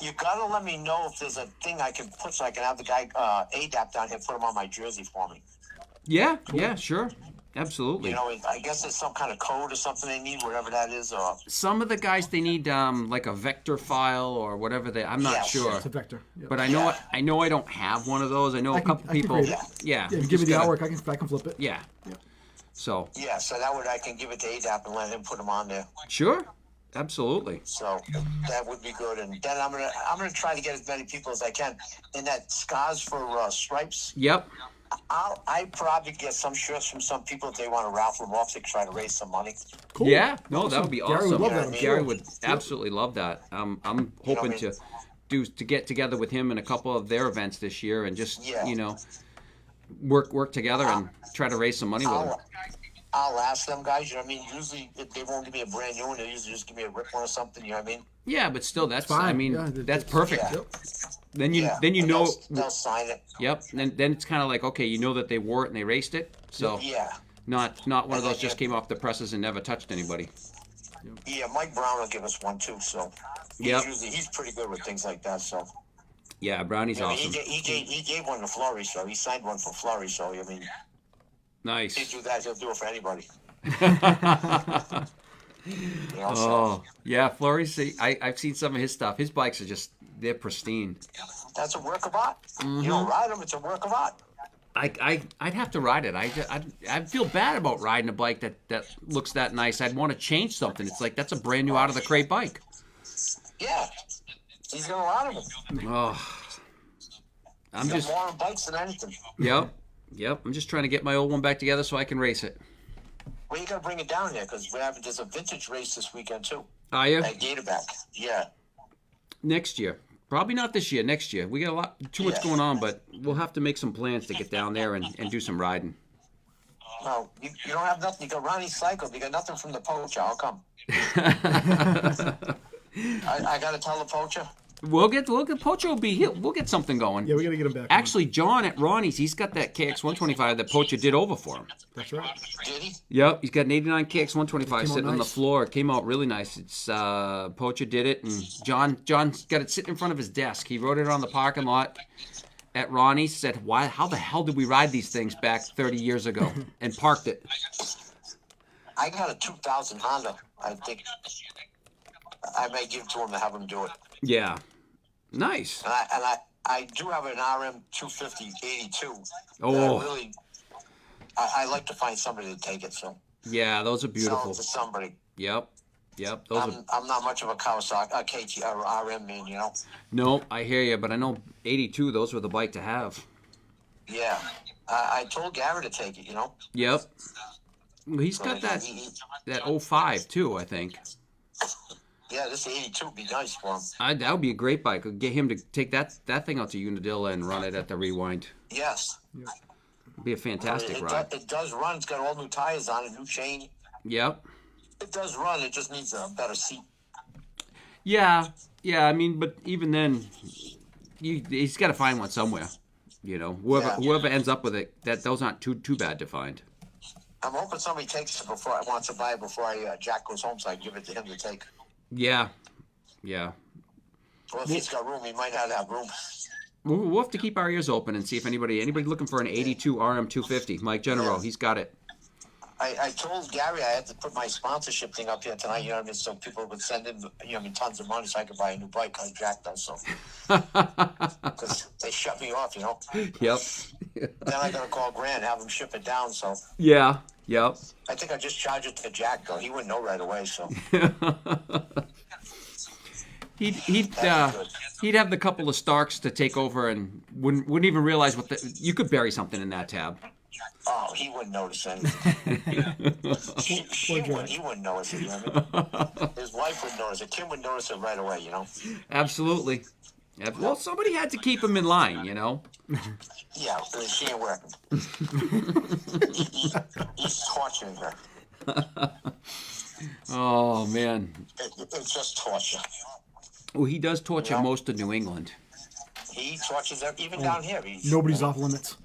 you got to let me know if there's a thing I can put so I can have the guy ADAP down here put him on my jersey for me. yeah, sure, absolutely. You know, I guess there's some kind of code or something they need, whatever that is. Or Some of the guys they need like a vector file or whatever I'm not Yes. sure. It's a vector. Yep. But I know I don't have one of those. I know a couple I can people. create it. Yeah. Yeah, you give me just the gotta- artwork. I can flip it. Yeah. Yep. So yeah, so that way I can give it to ADAP and let him put him on there. sure, absolutely. So that would be good, and then I'm gonna try to get as many people as I can. And that scars for stripes, Yep. I probably get some shirts from some people if they want to raffle them off to try to raise some money. Cool. Yeah. No, that would be Gary awesome. would love that, I'm Gary sure. would absolutely love that. I'm hoping what I mean? to get together with him in a couple of their events this year and just Yeah. work together and try to raise some money with him. I'll ask them guys, you know what I mean? Usually if they won't give me a brand new one, they usually just give me a rip one or something, you know what I mean? Yeah, but still, that's Fine. I mean Yeah, that's perfect. Yeah. Then you Yeah. then you And know. they'll sign it. Yep. Then it's kind of like, okay, you know that they wore it and they raced it. So Yeah. not one of And those then just came off the presses and never touched anybody. Yeah, Mike Brown will give us one too, so Yep. he's pretty good with things like that, so Yeah, Brownie's awesome. He gave one to Flory, so he signed one for Flory. So I mean, Nice. he do that, he'll do it for anybody. Yeah, Flory's. I've seen some of his stuff. His bikes are they're pristine. That's a work of art. You don't ride them; it's a work of art. I'd have to ride it. I'd feel bad about riding a bike that looks that nice. I'd want to change something. It's like that's a brand new out of the crate bike. Yeah, he's got a lot of them. Oh, He's got more on bikes than anything. Yep. I'm just trying to get my old one back together so I can race it. Well, you got to bring it down here because there's a vintage race this weekend too. Are you? At Gatorback. Yeah. Next year. Probably not this year. Next year. We got too much going on, but we'll have to make some plans to get down there and do some riding. No, you don't have nothing. You got Ronnie cycled. You got nothing from the poacher. I'll come. I got to tell the poacher. We'll get Pocho will be here. We'll get something going. Yeah, we got to get him back. Actually, John at Ronnie's, he's got that KX125 that Pocho did over for him. That's right. Did he? Yep, he's got an 89 KX125 sitting on the nice. floor. It came out really nice. It's Pocho did it, and John's got it sitting in front of his desk. He rode it on the parking lot at Ronnie's. Said, how the hell did we ride these things back 30 years ago? And parked it. I got a 2000 Honda. I think I may give to him to have him do it. Yeah. Nice. And I do have an RM 250 82. Oh. I like to find somebody to take it. So yeah, those are beautiful. Sell it to somebody. Yep. I'm not much of a Kawasaki, KT or RM man, you know. No, I hear you, but I know 82. Those were the bike to have. Yeah, I told Gary to take it, you know. Yep. Well, he's got that 05 too, I think. Yeah, this 82 would be nice for him. That would be a great bike. Get him to take that thing out to Unadilla and run it at the Rewind. Yes. It'd be a fantastic ride. It does run. It's got all new tires on it, new chain. Yep. It does run. It just needs a better seat. Yeah. I mean, but even then, he's got to find one somewhere. You know, whoever ends up with it, those aren't too bad to find. I'm hoping somebody takes it before I want to buy it before Jack goes home, so I give it to him to take. Yeah. Well, if he's got room, he might not have room. We'll have to keep our ears open and see if anybody looking for an 82 RM250. Mike Genereux, he's got it. I told Gary I had to put my sponsorship thing up here tonight, you know what I mean, so people would send in, tons of money so I could buy a new bike like Jack does, so. Because they shut me off, you know. Yep. Then I got to call Grant, have him ship it down, so. Yeah, yep. I think I just charge it to Jack, though. He wouldn't know right away, so. He'd have the couple of Starks to take over and wouldn't even realize you could bury something in that tab. Oh, he wouldn't notice anything. He wouldn't notice it, you know what I mean? His wife would notice it. Kim would notice it right away, you know? Absolutely. Well, somebody had to keep him in line, you know? Yeah, she ain't working. He's torturing her. Oh, man. It's just torture. Well, he does torture most of New England. He tortures even down here. Nobody's off limits.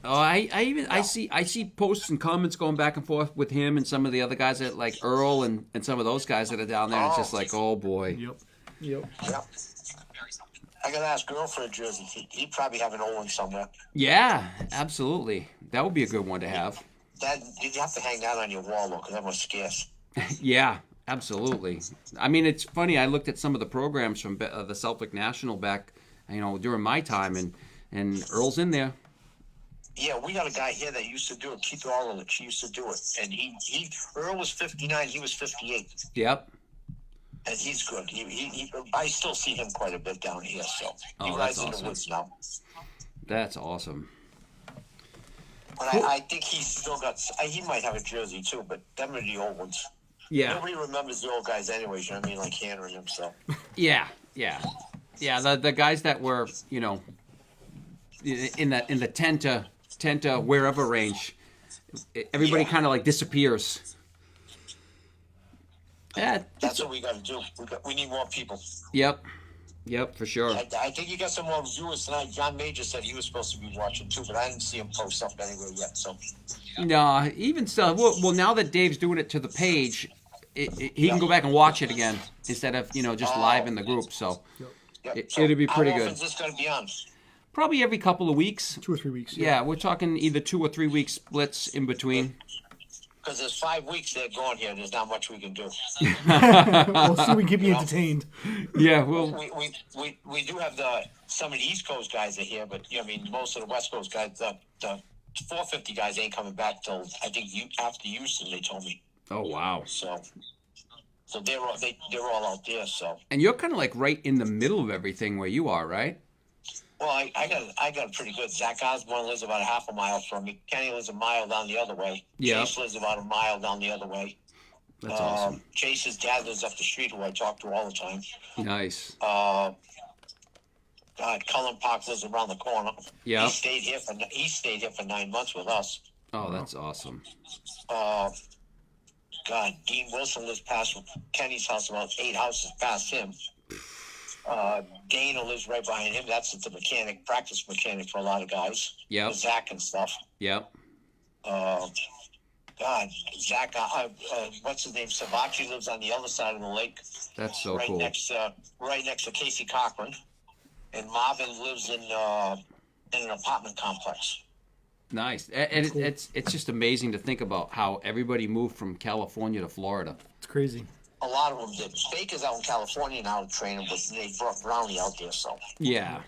Oh, I see posts and comments going back and forth with him and some of the other guys that like Earl and some of those guys that are down there. And it's just like, oh boy. Yep. I gotta ask Earl for a jersey. He'd probably have an old one somewhere. Yeah, absolutely. That would be a good one to have. You'd have to hang that on your wall though, because that was scarce. Yeah, absolutely. I mean, it's funny. I looked at some of the programs from the Celtic National back, during my time, and Earl's in there. Yeah, we got a guy here that used to do it. Keith Orlich, he used to do it, and Earl was 59, he was 58. Yep. And he's good. I still see him quite a bit down here, so he rides in the woods now. That's awesome. But I think he's still got. He might have a jersey too, but them are the old ones. Yeah. Nobody remembers the old guys anyways. You know what I mean? Like Hanner and himself. Yeah. The guys that were in the 10 to wherever range, everybody kind of like disappears. Yeah. That's what we got to do. We need more people. Yep, for sure. I think you got some more viewers tonight. John Major said he was supposed to be watching too, but I didn't see him post up anywhere yet. So. No, even still. Well, now that Dave's doing it to the page, he can go back and watch it again instead of just live in the group. So. Yep. It'll be pretty How good. often is this going to be on? Probably every couple of weeks. 2 or 3 weeks. Yeah, we're talking either 2 or 3 week splits in between. Because there's 5 weeks they're going here. There's not much we can do. We'll see if we can keep you entertained. Yeah, well, We do have some of the East Coast guys are here, but I mean most of the West Coast guys, the 450 guys ain't coming back till I think after Houston. They told me. oh wow. So they're all out there. So. And you're kind of like right in the middle of everything where you are, right? Well, I got pretty good. Zach Osborne lives about a half a mile from me. Kenny lives a mile down the other way. Yeah. Chase lives about a mile down the other way. That's awesome. Chase's dad lives up the street, who I talk to all the time. Nice. God, Cullen Park lives around the corner. Yeah. He stayed here for 9 months with us. Oh, that's awesome. God, Dean Wilson lives past Kenny's house, about 8 houses past him. Dana lives right behind him. That's the practice mechanic for a lot of guys. Yep. Zach and stuff. Yep. God, Zach, what's his name? Savachi lives on the other side of the lake. That's so right cool. Right next to Casey Cochran. And Marvin lives in an apartment complex. Nice. And Cool. it's just amazing to think about how everybody moved from California to Florida. It's crazy. A lot of them did. Baker's out in California now training, but they brought Brownie out there, so. Yeah.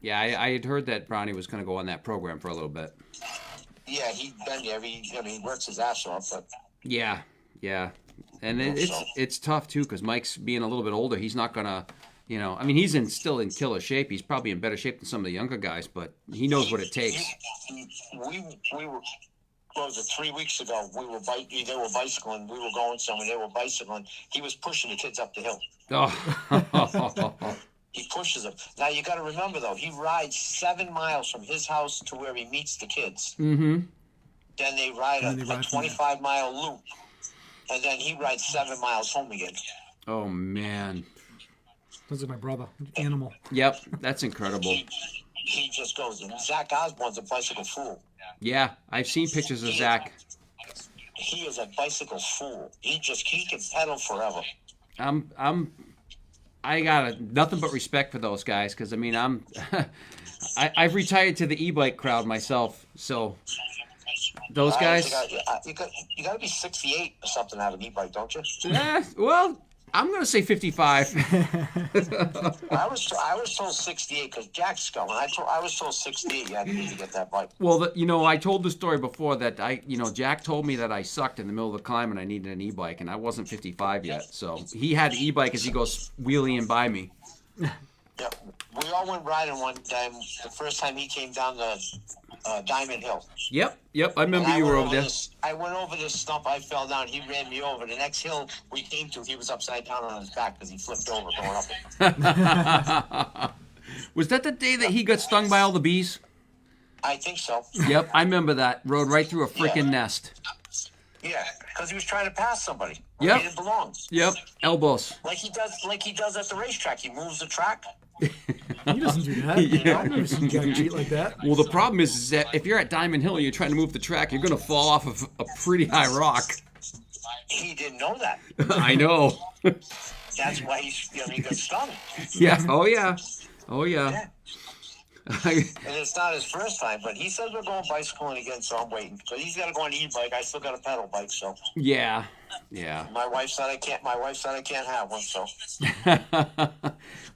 Yeah, I had heard that Brownie was going to go on that program for a little bit. Yeah, he's been there. He works his ass off, but. Yeah. And it's tough, too, because Mike's being a little bit older. He's not going to, I mean, he's still in killer shape. He's probably in better shape than some of the younger guys, but he knows what it takes. We were, what was it, 3 weeks ago, they were bicycling, we were going somewhere, they were bicycling. He was pushing the kids up the hill. Oh. He pushes them. Now, you got to remember, though, he rides 7 miles from his house to where he meets the kids. Mm-hmm. Then they ride a 25-mile loop, and then he rides 7 miles home again. Oh, man. This is my brother. Animal. Yep, that's incredible. He just goes. And Zach Osborne's a bicycle fool. Yeah, I've seen pictures of Zach. He is a bicycle fool. He can pedal forever. I got nothing but respect for those guys because I mean I've retired to the e-bike crowd myself, so those guys. You got to be 68 or something to have an e-bike, don't you? Well, I'm gonna say 55. I was told 68 because Jack's going. I was told 68. You had to get that bike. Well, I told the story before that Jack told me that I sucked in the middle of the climb and I needed an e-bike, and I wasn't 55 yet. So he had the e-bike as he goes wheeling by me. Yeah, we all went riding one time. The first time he came down the Diamond Hill. Yep. I remember you were over there. I went over this stump. I fell down. He ran me over. The next hill we came to, he was upside down on his back because he flipped over going up it. Was that the day that he got stung by all the bees? I think so. Yep, I remember that. Rode right through a freaking nest. Yeah, because he was trying to pass somebody. Yep. He didn't belong. Yep, elbows. Like he does at the racetrack. He moves the track. He doesn't do that. Yeah. I've never seen Jack cheat like that. Well, the problem is that if you're at Diamond Hill and you're trying to move the track, you're going to fall off of a pretty high rock. He didn't know that. I know. That's why he got stung. Yeah. Oh, yeah. Yeah. And it's not his first time, but he says we're going bicycling again, so I'm waiting. But he's got to go on e-bike. I still got a pedal bike, so. Yeah. My wife said I can't have one, so.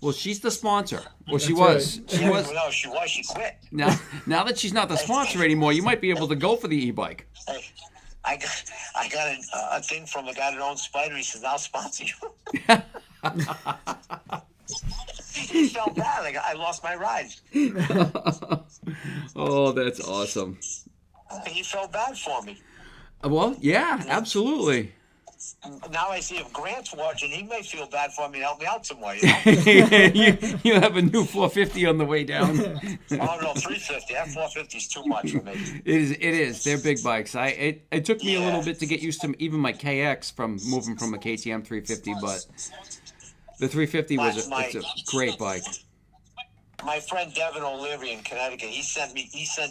Well, she's the sponsor. Well, she That's was. right. She was. No, she was. She quit. Now that she's not the sponsor anymore, you might be able to go for the e-bike. Hey, I got a thing from a guy that owns Spider. He says, I'll sponsor you. He felt bad. Like I lost my ride. Oh, that's awesome. He felt bad for me. Well, yeah, absolutely. Now I see if Grant's watching, he may feel bad for me and help me out some way. You have a new 450 on the way down. Oh no, 350. That 450 is too much for me. It is. They're big bikes. It took me a little bit to get used to even my KX from moving from a KTM 350, but the 350 it's a great bike. my friend Devin O'Leary in Connecticut, he sent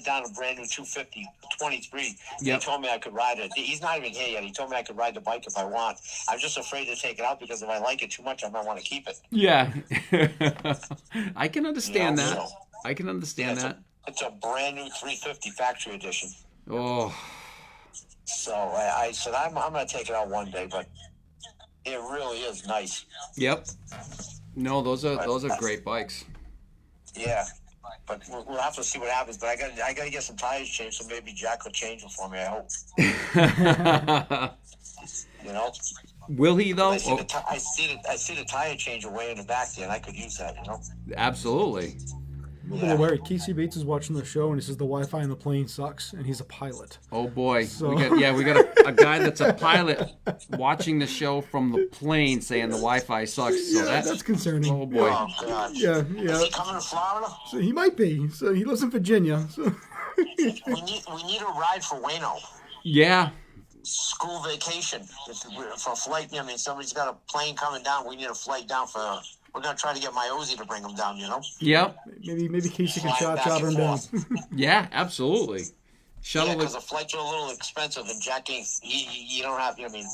down a brand new 250 23. Yep. He told me I could ride it. He's not even here yet. He told me I could ride the bike if I want. I'm just afraid to take it out because if I like it too much, I might want to keep it. Yeah. I can understand that. So, I can understand that. It's a brand new 350 factory edition. Oh. So I said I'm going to take it out one day, but it really is nice. Yep. No, those are great bikes. Yeah, but we'll have to see what happens. But I got to get some tires changed, so maybe Jack will change them for me. I hope. You know. Will he though? I see the tire changer way in the back there, and I could use that. You know. Absolutely. I'm aware. Casey Bates is watching the show, and he says the Wi-Fi in the plane sucks, and he's a pilot. Oh boy, So... we got a guy that's a pilot watching the show from the plane saying the Wi-Fi sucks. So that's concerning. Oh boy. Oh God. Yeah. Is he coming to Florida? So he might be. So he lives in Virginia. So we need a ride for Wayno. Yeah. School vacation for a flight. I mean, somebody's got a plane coming down. We need a flight down for. We're gonna try to get my Ozzy to bring him down. You know. Yep. Maybe Casey can charter him down. Yeah, absolutely. Yeah, because the flights are a little expensive, and Jack ain't. You don't have. I mean,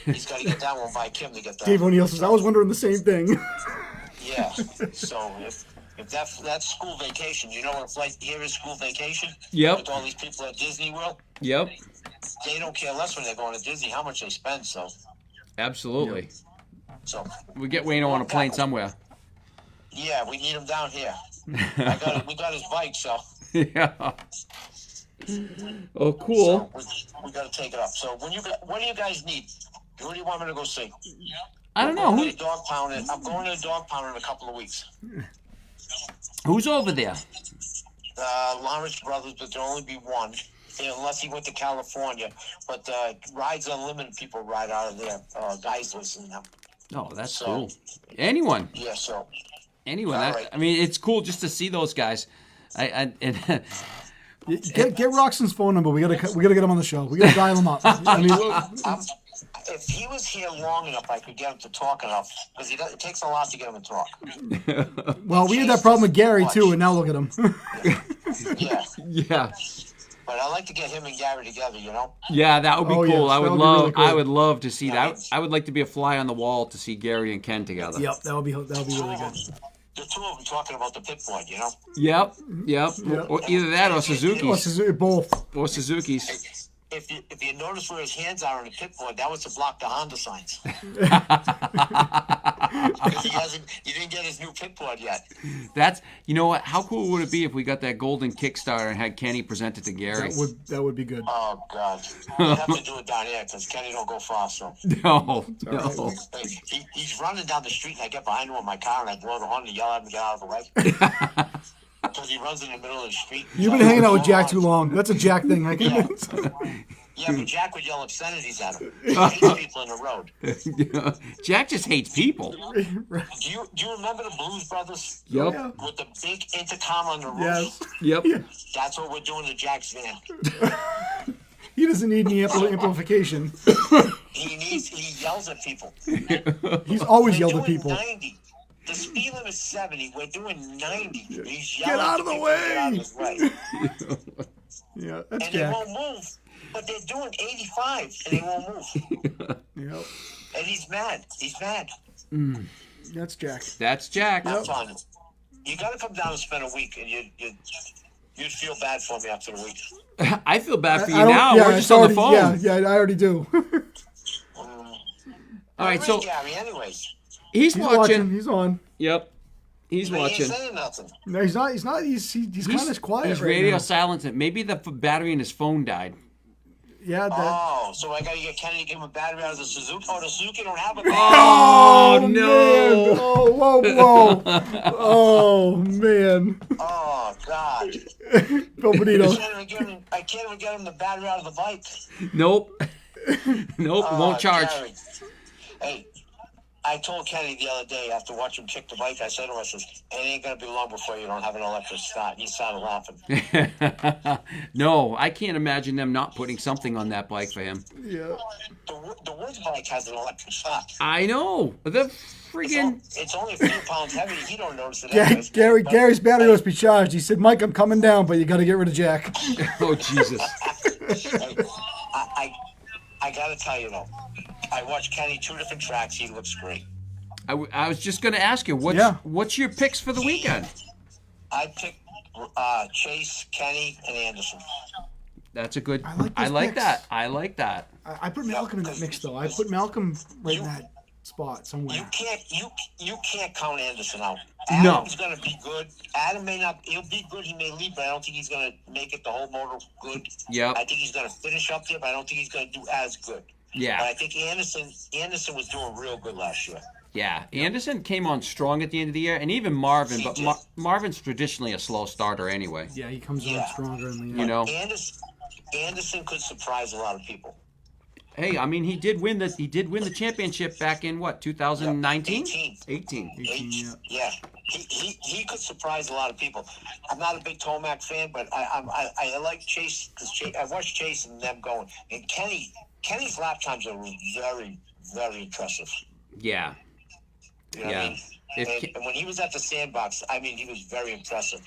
he's got to get that one by Kim to get that. Dave O'Neill says, "I was wondering the same thing." Yeah. So if that's school vacation, you know what a flight here is school vacation. Yep. With all these people at Disney World. Yep. They don't care less when they're going to Disney how much they spend. So. Absolutely. Yep. So. We get Wayno on a plane somewhere. Yeah, we need him down here. We got his bike, so. Yeah. Oh, cool. So we got to take it up. So what do you guys need? Who do you want me to go see? I don't know. I'm going to dog pound in a couple of weeks. Who's over there? Lawrence Brothers, but there'll only be one, unless he went to California. But Rides Unlimited people ride out of there. Guys listen to them. Oh, that's cool. Anyone. Yeah, so. Anyone. Right. I mean, it's cool just to see those guys. Get Roxon's phone number. We gotta get him on the show. We gotta dial him up. I mean, if he was here long enough, I could get him to talk enough because it takes a lot to get him to talk. Well, we had that problem with Gary too, and now look at him. Yeah. Yeah. But I like to get him and Gary together, you know. Yeah, that would be cool. Yes, I would really love. cool. I would love to see that. I would like to be a fly on the wall to see Gary and Ken together. Yep, that would be really good. The two of them talking about the pit board, you know. Yep. Or either that or Suzuki's. Both. Or Suzuki's. If you notice where his hands are on the pit board, that was to block the Honda signs. He didn't get his new pit board yet. That's, you know what? How cool would it be if we got that golden Kickstarter and had Kenny present it to Gary? That would be good. Oh God, we have to do it down here because Kenny don't go far. So No. he's running down the street and I get behind him with my car and I blow the horn and yell at him to get out of the way. Because he runs in the middle of the street. You've been hanging out with Jack too long. That's a Jack thing. Yeah, but Jack would yell obscenities at him. He hates people in the road. Jack just hates people. Do you remember the Blues Brothers? Yep. With the big intercom on the roof? Yes. Yep. Yeah. That's what we're doing to Jack's van. He doesn't need any amplification. He yells at people. He's always We're yelled at doing people. 90. The speed limit is 70. We're doing 90. He's Get yelling out at of the people to way. get out of his way. Yeah, that's And they Jack. won't move. But they're doing 85 and they won't move. Yep. And he's mad. He's mad. That's Jack. That's Jack. I'm telling you. You got to come down and spend a week and you'd feel bad for me after the week. I feel bad for you I don't- now. yeah, We're just on the phone. Yeah, I already do. All right, so Gary, anyways. he's watching. He's on. Yep. He's He watching. ain't saying nothing. No, he's not. He's not. He's kind of quiet. He's right radio now. silenced. Maybe the battery in his phone died. Yeah. That, Oh, so I got to get Kenny to give him a battery out of the Suzuki. Oh, the Suzuki don't have a battery. Oh, no. Man. Oh, whoa. Oh man. Oh, God. Bill Benito. I can't even get him the battery out of the bike. Nope. Nope. Oh, Won't charge. Gary. Hey, I told Kenny the other day after watching him kick the bike, I said to him, I says, it ain't going to be long before you don't have an electric start. And he started laughing. No, I can't imagine them not putting something on that bike for him. Yeah. The Woods bike has an electric start. I know. The friggin'... It's only a few pounds heavy. He don't notice it anyways. Gary's battery must be charged. He said, Mike, I'm coming down, but you got to get rid of Jack. Oh, Jesus. I got to tell you, though, I watched Kenny 2 different tracks. He looks great. I was just going to ask you, what's your picks for the weekend? I picked Chase, Kenny, and Anderson. That's a good... I like that. I like that. I put Malcolm in that mix, though. I put Malcolm right in that spot somewhere. You can't count Anderson out. No. Adam's going to be good. Adam may not... He'll be good. He may lead, but I don't think he's going to make it the whole motor good. Yep. I think he's going to finish up there, but I don't think he's going to do as good. Yeah. But I think Anderson was doing real good last year. Yeah, Anderson came on strong at the end of the year, and even Marvin, but Marvin's traditionally a slow starter anyway. Yeah, he comes on stronger in the end. You know, Anderson could surprise a lot of people. Hey, I mean, he did win the championship back in what, 2019? 18. Yeah. He could surprise a lot of people. I'm not a big Tomac fan, but I like Chase because I watched Chase and them going. And Kenny's lap times are very, very impressive. Yeah. You know what I mean? And when he was at the sandbox, I mean, he was very impressive.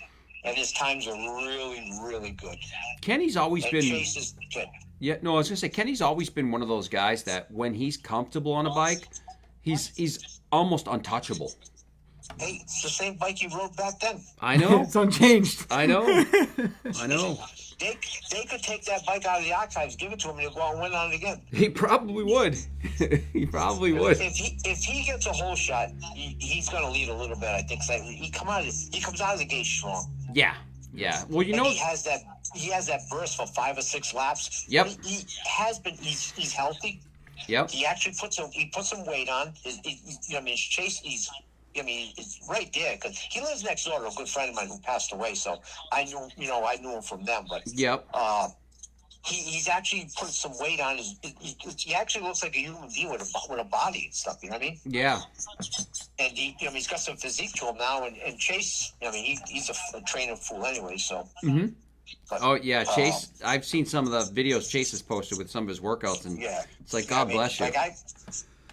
And his times are really, really good. Kenny's always been... Chase is good. Yeah, no, I was going to say, Kenny's always been one of those guys that when he's comfortable on a bike, he's almost untouchable. Hey, it's the same bike you rode back then. I know. It's unchanged. I know. They could take that bike out of the archives, give it to him, and he'll go out and win on it again. He probably would. He probably would. If he gets a hole shot, he's going to lead a little bit, I think. He comes out of the gate strong. Yeah. Well, you know, he has that burst for 5 or 6 laps. Yep. He has been. He's healthy. Yep. He actually put some weight on. Chase. He's right there because he lives next door to a good friend of mine who passed away. So I knew him from them. But yep. He's actually put some weight on his. He actually looks like a human being with a body and stuff. You know what I mean? Yeah. And he's got some physique to him now. And Chase, he's a training fool anyway. So. Mm-hmm. But, Chase. I've seen some of the videos Chase has posted with some of his workouts, and it's like God bless you. Like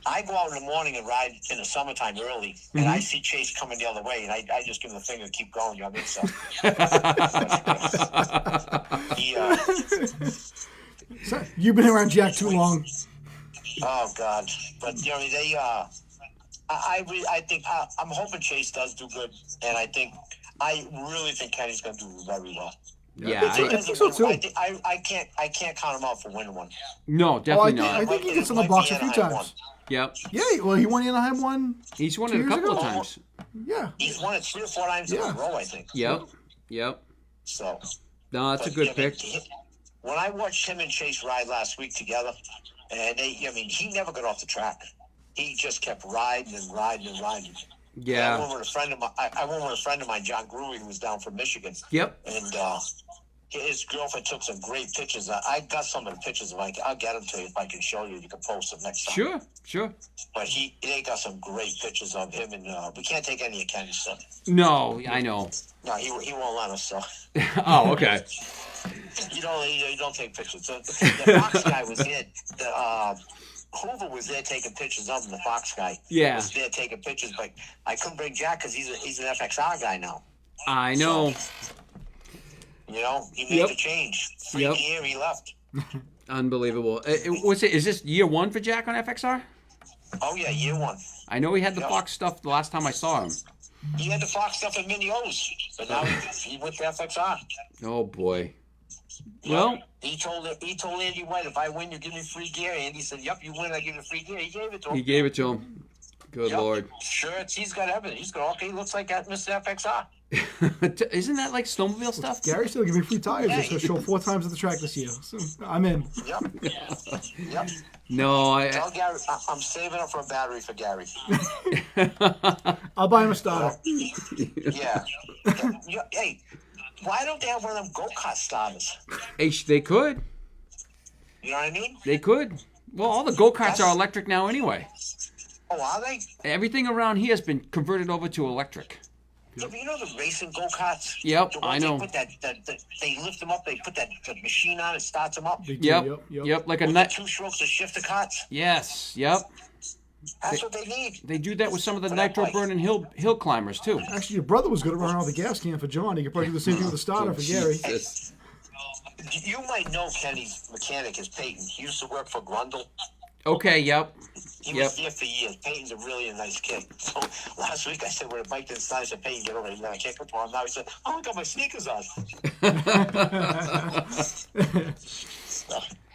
I go out in the morning and ride in the summertime early, and I see Chase coming the other way, and I just give him the finger and keep going. You know what I mean? So you've been around Jack too long. Oh God! But I think I'm hoping Chase does do good, and I really think Kenny's going to do very well. Yeah, I think so too. I can't count him out for winning one. No, definitely not. I think he gets in the box a few times. Yep. Yeah, well, he won the Anaheim one. He's won it a couple of times. Yeah. He's won it 3 or 4 times in a row, I think. Yep. So. No, that's a good pick. When I watched him and Chase ride last week together, and he never got off the track. He just kept riding and riding and riding. Yeah. I went with a friend of mine, John Genereux, who was down from Michigan. Yep. And his girlfriend took some great pictures. I got some of the pictures. I'll get them to you if I can show you. You can post them next time. Sure. But they got some great pictures of him, and we can't take any of Kenny's stuff. No, I know. No, he won't let us. So. Oh, okay. You don't take pictures. So the Fox guy was in. Hoover was there taking pictures of him. The Fox guy. Yeah. Was there taking pictures, but I couldn't bring Jack because he's an FXR guy now. I know. So, he made the change. Free gear, he left. Unbelievable. Is this year 1 for Jack on FXR? Oh, yeah, year 1. I know he had the Fox stuff the last time I saw him. He had the Fox stuff at Mini O's, but now he went to FXR. Oh, boy. Well, he told Andy White, if I win, you give me free gear. Andy said, yep, you win, I give you free gear. He gave it to him. Good Lord. Shirts, he's got everything. He's got, okay, looks like that Mr. FXR. Isn't that like snowmobile stuff? Gary's still giving me free tires. He's going to show 4 times at the track this year. So I'm in. Yep. No, Tell Gary, I'm saving up for a battery for Gary. I'll buy him a starter. Yeah. Hey, why don't they have one of them go-kart starters? They could. You know what I mean? They could. Well, all the go-karts are electric now anyway. Oh, are they? Everything around here has been converted over to electric. Yeah, but you know the racing go-karts? Yep, The I ones know. they lift them up, they put that the machine on it, starts them up. They do, Yep. Like a With nut. the 2 strokes of shifter carts. Yes. Yep. That's what they need. They do that with some of the For that nitro bike. burning hill climbers too. Actually, your brother was good at running out the gas can for John. He could probably do the same thing with the starter for Gary. Jesus. You might know Kenny's mechanic is Peyton. He used to work for Grundle. Okay. Yep. He was there for years. Peyton's a really nice kid. So last week I said, when the bike didn't start, I said, Peyton, get over here. I can't for him. Now he said, oh, I got my sneakers on.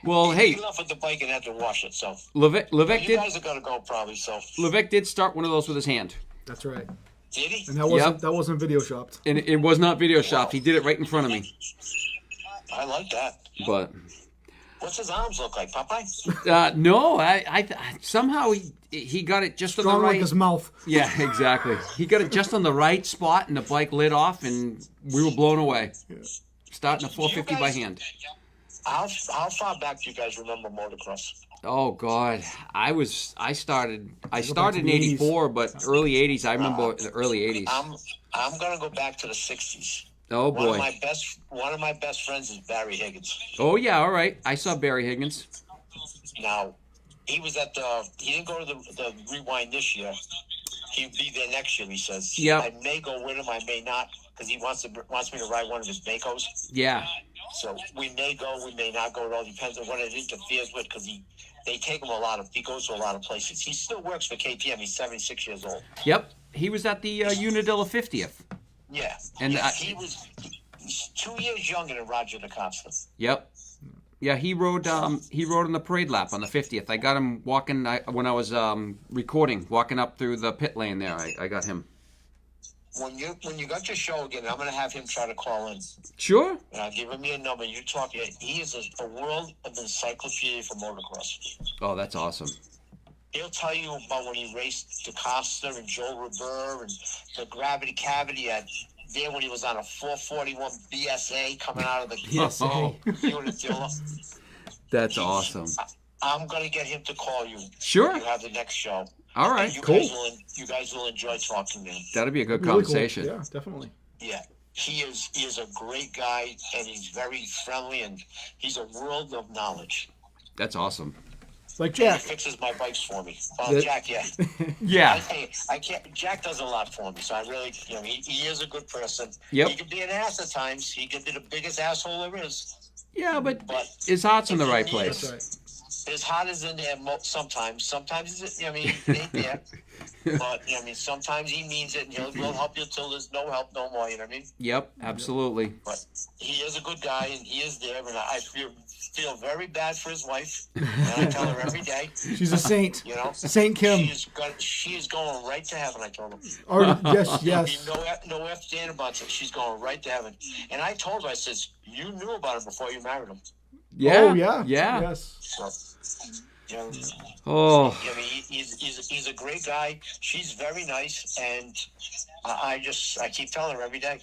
Well, hey, He left with the bike and had to wash it. So Levesque you did. guys are going to go probably. So Levesque did start one of those with his hand, That's right. did he? And that wasn't video shopped. and it was not video shopped. He did it right in front of me. I like that. But What's his arms look like, Popeye? no, I somehow he got it just on Strong the right. like his mouth. Yeah, exactly. He got it just on the right spot, and the bike lit off, and we were blown away. Starting a 450 by hand. How far back do you guys remember motocross? Oh God, I started back in to the 84, but early 80s. I remember the early 80s. I'm gonna go back to the 60s. Oh One boy. of my best friends is Barry Higgins. Oh yeah, all right. I saw Barry Higgins. Now, he was he didn't go to the rewind this year. He'll be there next year, he says. Yep. I may go with him, I may not, because he wants me to ride one of his Makos. Yeah. So we may go, we may not go. It all depends on what it interferes with, because they take him he goes to a lot of places. He still works for KTM. He's 76 years old. Yep. He was at the Unadilla 50th. Yeah. And he's 2 years younger than Roger DaCosta. Yep. Yeah, he rode on the parade lap on the 50th. I got him walking when I was recording, walking up through the pit lane there. I got him. When you got your show again, I'm going to have him try to call in. Sure. And I'll give him your number. You talk. He is a world of encyclopedia for motocross. Oh, that's awesome. He'll tell you about when he raced DaCosta and Joe Rivera and the gravity cavity there when he was on a 441 BSA coming out of the unit. That's awesome. I'm going to get him to call you. Sure. You have the next show. All right. You Cool. You guys will enjoy talking to him. That'll be a good Really conversation. cool. Yeah, definitely. Yeah. He is a great guy, and he's very friendly, and he's a world of knowledge. That's awesome. Like He Jack. fixes my bikes for me. The- Jack, yeah. Yeah. I can't. Jack does a lot for me, so I really, he is a good person. Yep. He can be an ass at times. He can be the biggest asshole there is. Yeah, but But his heart's in the if right you need place. That's right. his heart is in there sometimes. Sometimes, he ain't there. But, sometimes he means it, and he'll help you till there's no help no more, you know what I mean? Yep, absolutely. But he is a good guy, and he is there, and I feel very bad for his wife, and I tell her every day, She's a saint. Saint Kim. she is going right to heaven, I told him. Already, yes. No ifs, and about it. She's going right to heaven. And I told her, I says, you knew about him before you married him. Yeah. Oh, yeah. Yeah. Yes. So, Oh. he's a great guy. She's very nice, and I keep telling her every day.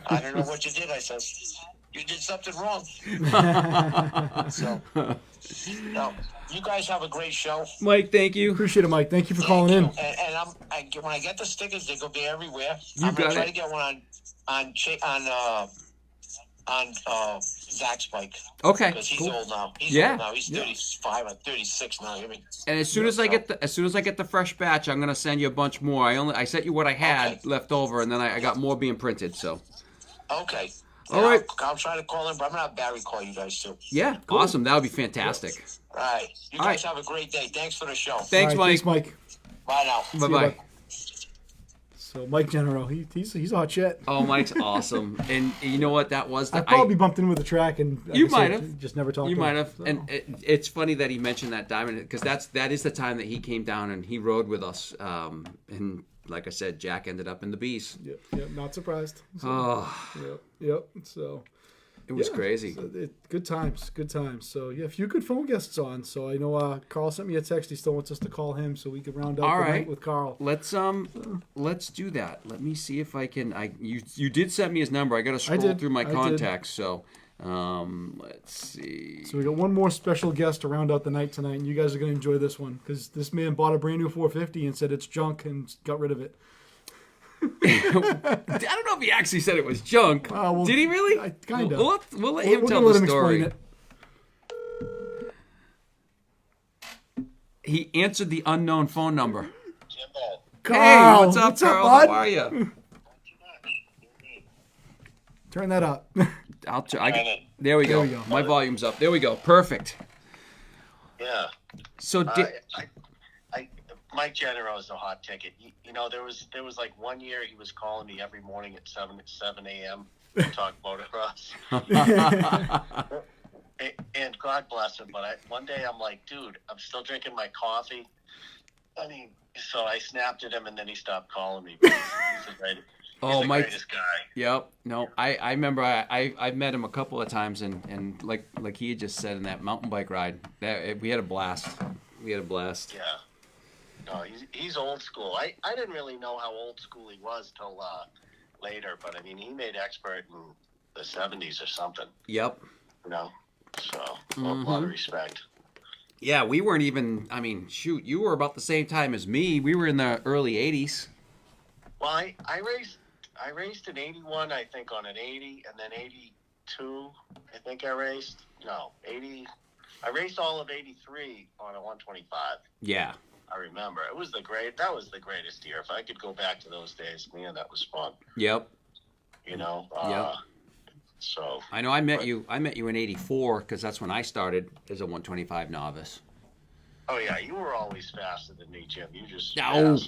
I don't know what you did. I says, you did something wrong. So, no, you guys have a great show. Mike, thank you. Appreciate it, Mike. Thank you for calling in. And when I get the stickers, they're gonna be everywhere. You I'm gonna got try it. to get one on Zach's bike. Okay. Because he's Cool. old now. He's Yeah. old now. He's 35 or 36 now. I mean, And as soon as I get the fresh batch, I'm gonna send you a bunch more. I sent you what I had Okay. left over, and then I got more being printed. So okay. All And right. I'll try to call him, but I'm gonna have Barry call you guys too. yeah, awesome. That would be fantastic. All right. You All guys right. have a great day. Thanks for the show. Thanks, All right, Mike. Thanks, Mike. Bye now. Bye you, bye. bud. So Mike Genereux, he's a hot shit. Oh, Mike's awesome. And you know what that was? I probably bumped into him with the track, and like You I said, might have. just never talked. You to might him, have, so. and it's funny that he mentioned that diamond because that is the time that he came down and he rode with us. And like I said, Jack ended up in the bees. Yep, not surprised. So, Oh, yep. So it was yeah, crazy. so good times. So yeah, a few good phone guests on. So I know Carl sent me a text. He still wants us to call him so we could round up All the right. night with Carl. Let's do that. Let me see if I can. You did send me his number. I got to scroll did. through my I did. contacts. So Let's see. So we got one more special guest to round out the night tonight, and you guys are going to enjoy this one because this man bought a brand new 450 and said it's junk and got rid of it. I don't know if he actually said it was junk. Well, did he really? Kind of. We'll let him tell let the him story. Explain it. He answered the unknown phone number. Jimbo. Carl, Hey, what's up, Carl? bud? How are you? Turn that up. There we go. There we go. My volume's up. There we go. Perfect. Yeah. So, Mike Genereux is a hot ticket. You know, there was like 1 year he was calling me every morning at 7 a.m. to talk motocross. And God bless him, but one day I'm like, dude, I'm still drinking my coffee. I mean, so I snapped at him, and then he stopped calling me. He's the greatest guy. Yep. No, I remember I met him a couple of times, and like he had just said in that mountain bike ride, we had a blast. Yeah. No, he's old school. I didn't really know how old school he was till later, but I mean, he made expert in the 70s or something. Yep. You know, so a lot of respect. Yeah, we weren't even. I mean, shoot, you were about the same time as me. We were in the early '80s. Well, I raced in '81, I think, on an 80, and then '82, I think I raced. No, 80. I raced all of '83 on a 125. Yeah. I remember. That was the greatest year. If I could go back to those days, man, that was fun. Yep. You know? Yep. So. I know I met you in '84 because that's when I started as a 125 novice. Oh, yeah. You were always faster than me, Jim. You just. No.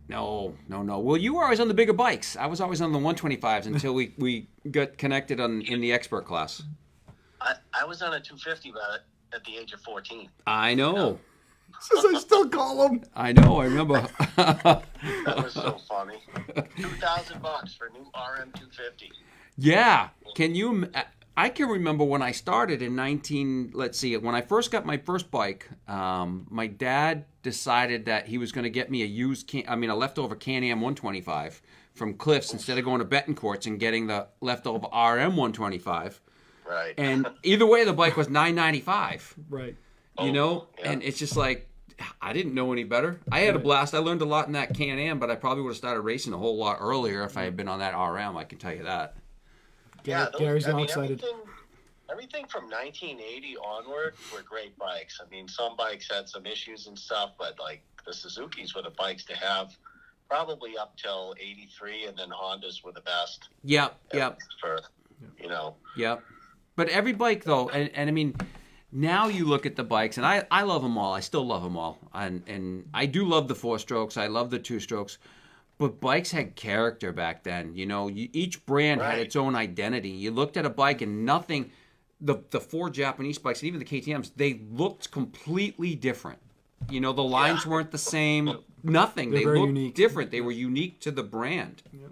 No. Well, you were always on the bigger bikes. I was always on the 125s until we got connected in the expert class. I was on a 250 at the age of 14. I know. You know? Says I still call him. I know. I remember. That was so funny. $2,000 for a new RM 250. Yeah. I can remember when I started in when I first got my first bike, my dad decided that he was going to get me a leftover Can-Am 125 from Cliffs instead of going to Betancourt's and getting the leftover RM 125. Right. And either way, the bike was $995. Right. You know, yeah. And it's just like, I didn't know any better. I had a blast. I learned a lot in that Can-Am, but I probably would have started racing a whole lot earlier if I had been on that RM, I can tell you that. Yeah, Gary's all excited. Everything from 1980 onward were great bikes. I mean, some bikes had some issues and stuff, but like the Suzukis were the bikes to have probably up till 83, and then Hondas were the best. Yep. For, you know. Yep. But every bike, though, and I mean, now you look at the bikes, and I love them all. I still love them all. And I do love the 4-strokes. I love the 2-strokes. But bikes had character back then. You know, each brand had its own identity. You looked at a bike and nothing, the 4 Japanese bikes, and even the KTMs, they looked completely different. You know, the lines weren't the same. Nothing. They looked unique. Different. They were unique to the brand. Yep.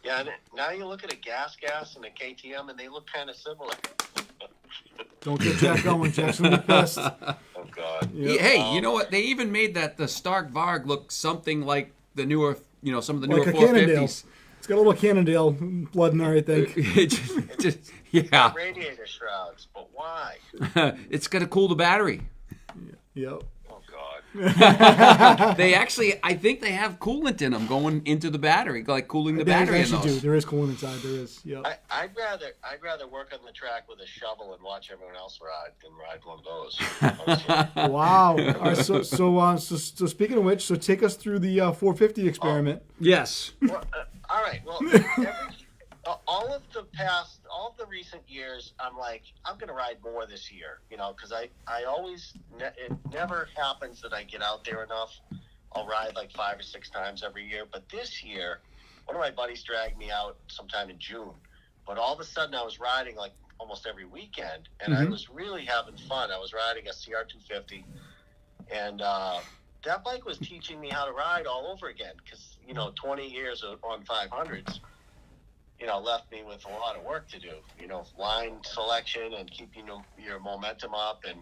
Yeah, and now you look at a gas and a KTM, and they look kind of similar. Don't get Jack going. Jack's gonna be pissed. Oh, God. Yep. Hey, you know what? They even made the Stark Varg look something like the newer, some of the newer 450s. It's got a little Cannondale blood in there, I think. Yeah. Radiator shrouds, but why? It's going to cool the battery. Yep. Oh, God. They actually, I think they have coolant in them going into the battery, like cooling the battery. They actually do. There is coolant inside. There is. Yep. I'd rather work on the track with a shovel and watch everyone else ride than ride one of those. Wow. All right. So speaking of which, so take us through the 450 experiment. Yes. Well, all right. Well, all of the recent years, I'm like, I'm going to ride more this year, because I always, it never happens that I get out there enough. I'll ride like 5 or 6 times every year. But this year, one of my buddies dragged me out sometime in June. But all of a sudden, I was riding like almost every weekend, and I was really having fun. I was riding a CR250, and that bike was teaching me how to ride all over again because, 20 years on 500s. Left me with a lot of work to do, line selection and keeping your momentum up and,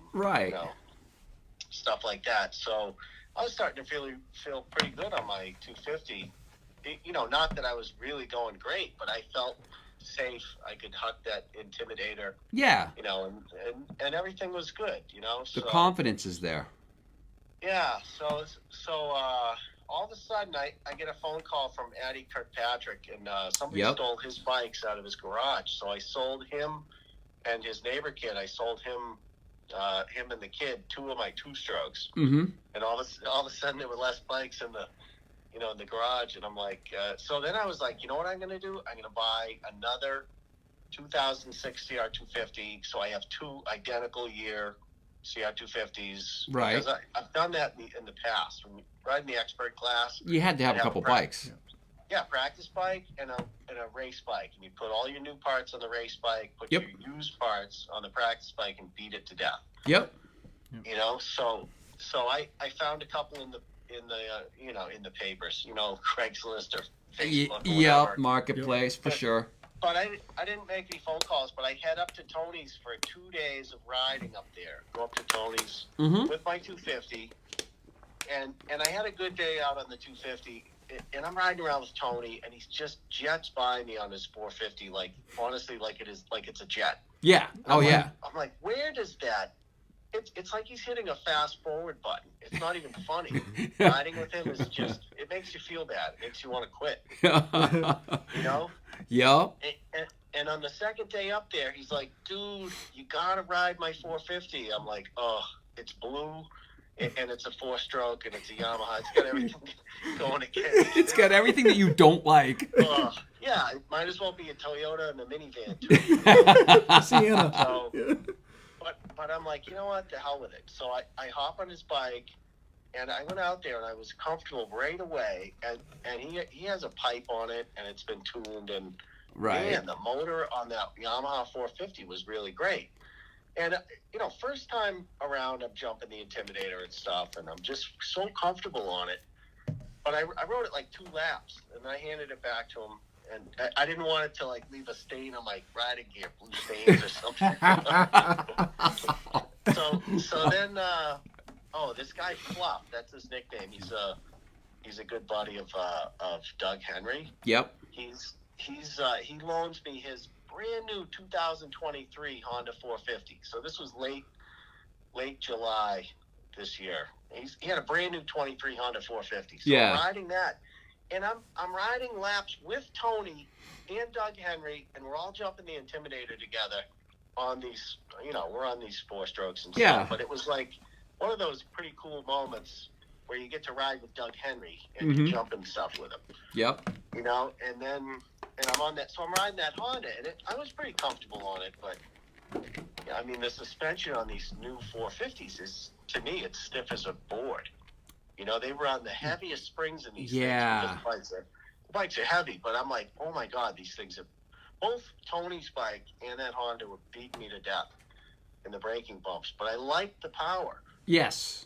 stuff like that. So I was starting to feel pretty good on my 250. Not that I was really going great, but I felt safe. I could hunt that Intimidator. Yeah. You know, and everything was good. You know, the confidence is there. Yeah. So all of a sudden, I get a phone call from Addie Kirkpatrick, and somebody stole his bikes out of his garage. So I sold him and his neighbor kid. I sold him and the kid 2 of my 2-strokes. Mm-hmm. And all of a sudden, there were less bikes in the garage. And I'm like, so then I was like, you know what I'm going to do? I'm going to buy another 2006 CR250. So I have 2 identical year CR250s. Right. Because I've done that in the past. When riding the expert class, you had to have a couple bikes. Yeah, practice bike and a race bike. And you put all your new parts on the race bike, put your used parts on the practice bike, and beat it to death. Yep. You know, so I found a couple in the papers, Craigslist or Facebook or whatever. Marketplace for sure. But I didn't make any phone calls, but I head up to Tony's for 2 days of riding up there. Go up to Tony's with my 250, and I had a good day out on the 250. And I'm riding around with Tony, and he's just jets by me on his 450, like honestly, like it's a jet. Yeah. I'm like, where does that? It's like he's hitting a fast forward button. It's not even funny. Riding with him is just, it makes you feel bad. It makes you want to quit. You know? Yep. And on the second day up there, he's like, dude, you gotta ride my 450. I'm like, oh, it's blue. And it's a 4-stroke, and it's a Yamaha. It's got everything going against it. It's got everything that you don't like. Yeah, it might as well be a Toyota and a minivan, too. Sienna. So, but I'm like, you know what? The hell with it. So I hop on his bike, and I went out there, and I was comfortable right away. And he has a pipe on it, and it's been tuned. And, man, the motor on that Yamaha 450 was really great. And, first time around, I'm jumping the Intimidator and stuff, and I'm just so comfortable on it. But I rode it like 2 laps, and I handed it back to him. And I didn't want it to, like, leave a stain on my riding gear, blue stains or something. So then, this guy Fluff, that's his nickname. He's a good buddy of Doug Henry. Yep. He loans me his brand new 2023 Honda 450. So this was late July this year. He had a brand new 23 Honda 450. So I'm riding that, and I'm riding laps with Tony and Doug Henry, and we're all jumping the Intimidator together on these. We're on these 4-strokes and stuff. But it was like one of those pretty cool moments where you get to ride with Doug Henry and you jump and stuff with him. Yep. And I'm on that, so I'm riding that Honda, and I was pretty comfortable on it, but the suspension on these new 450s is, to me, it's stiff as a board. They were on the heaviest springs in these things. The bikes are heavy, but I'm like, oh my God, these things are, both Tony's bike and that Honda were beating me to death in the braking bumps, but I liked the power. Yes.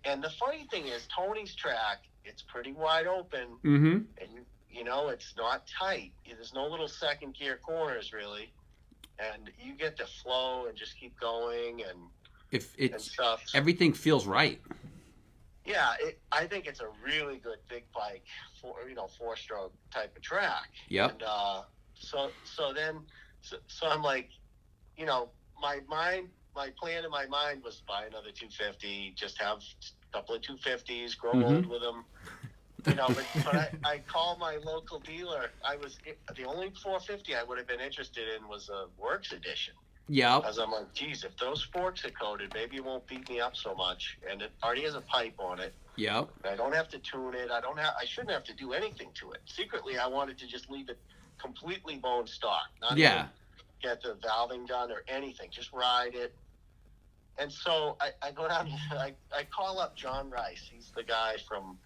And the funny thing is, Tony's track, it's pretty wide open, and it's not tight. There's no little second gear corners, really. And you get to flow and just keep going and stuff. Everything feels right. Yeah, I think it's a really good big bike for, 4-stroke type of track. Yep. And so I'm like, my plan in my mind was buy another 250, just have a couple of 250s, grow old with them. But I called my local dealer. The only 450 I would have been interested in was a Works Edition. Yeah. Because I'm like, geez, if those forks are coated, maybe it won't beat me up so much. And it already has a pipe on it. Yep. I don't have to tune it. I shouldn't have to do anything to it. Secretly, I wanted to just leave it completely bone stock. Not even get the valving done or anything. Just ride it. And so I go down. I call up John Rice. He's the guy from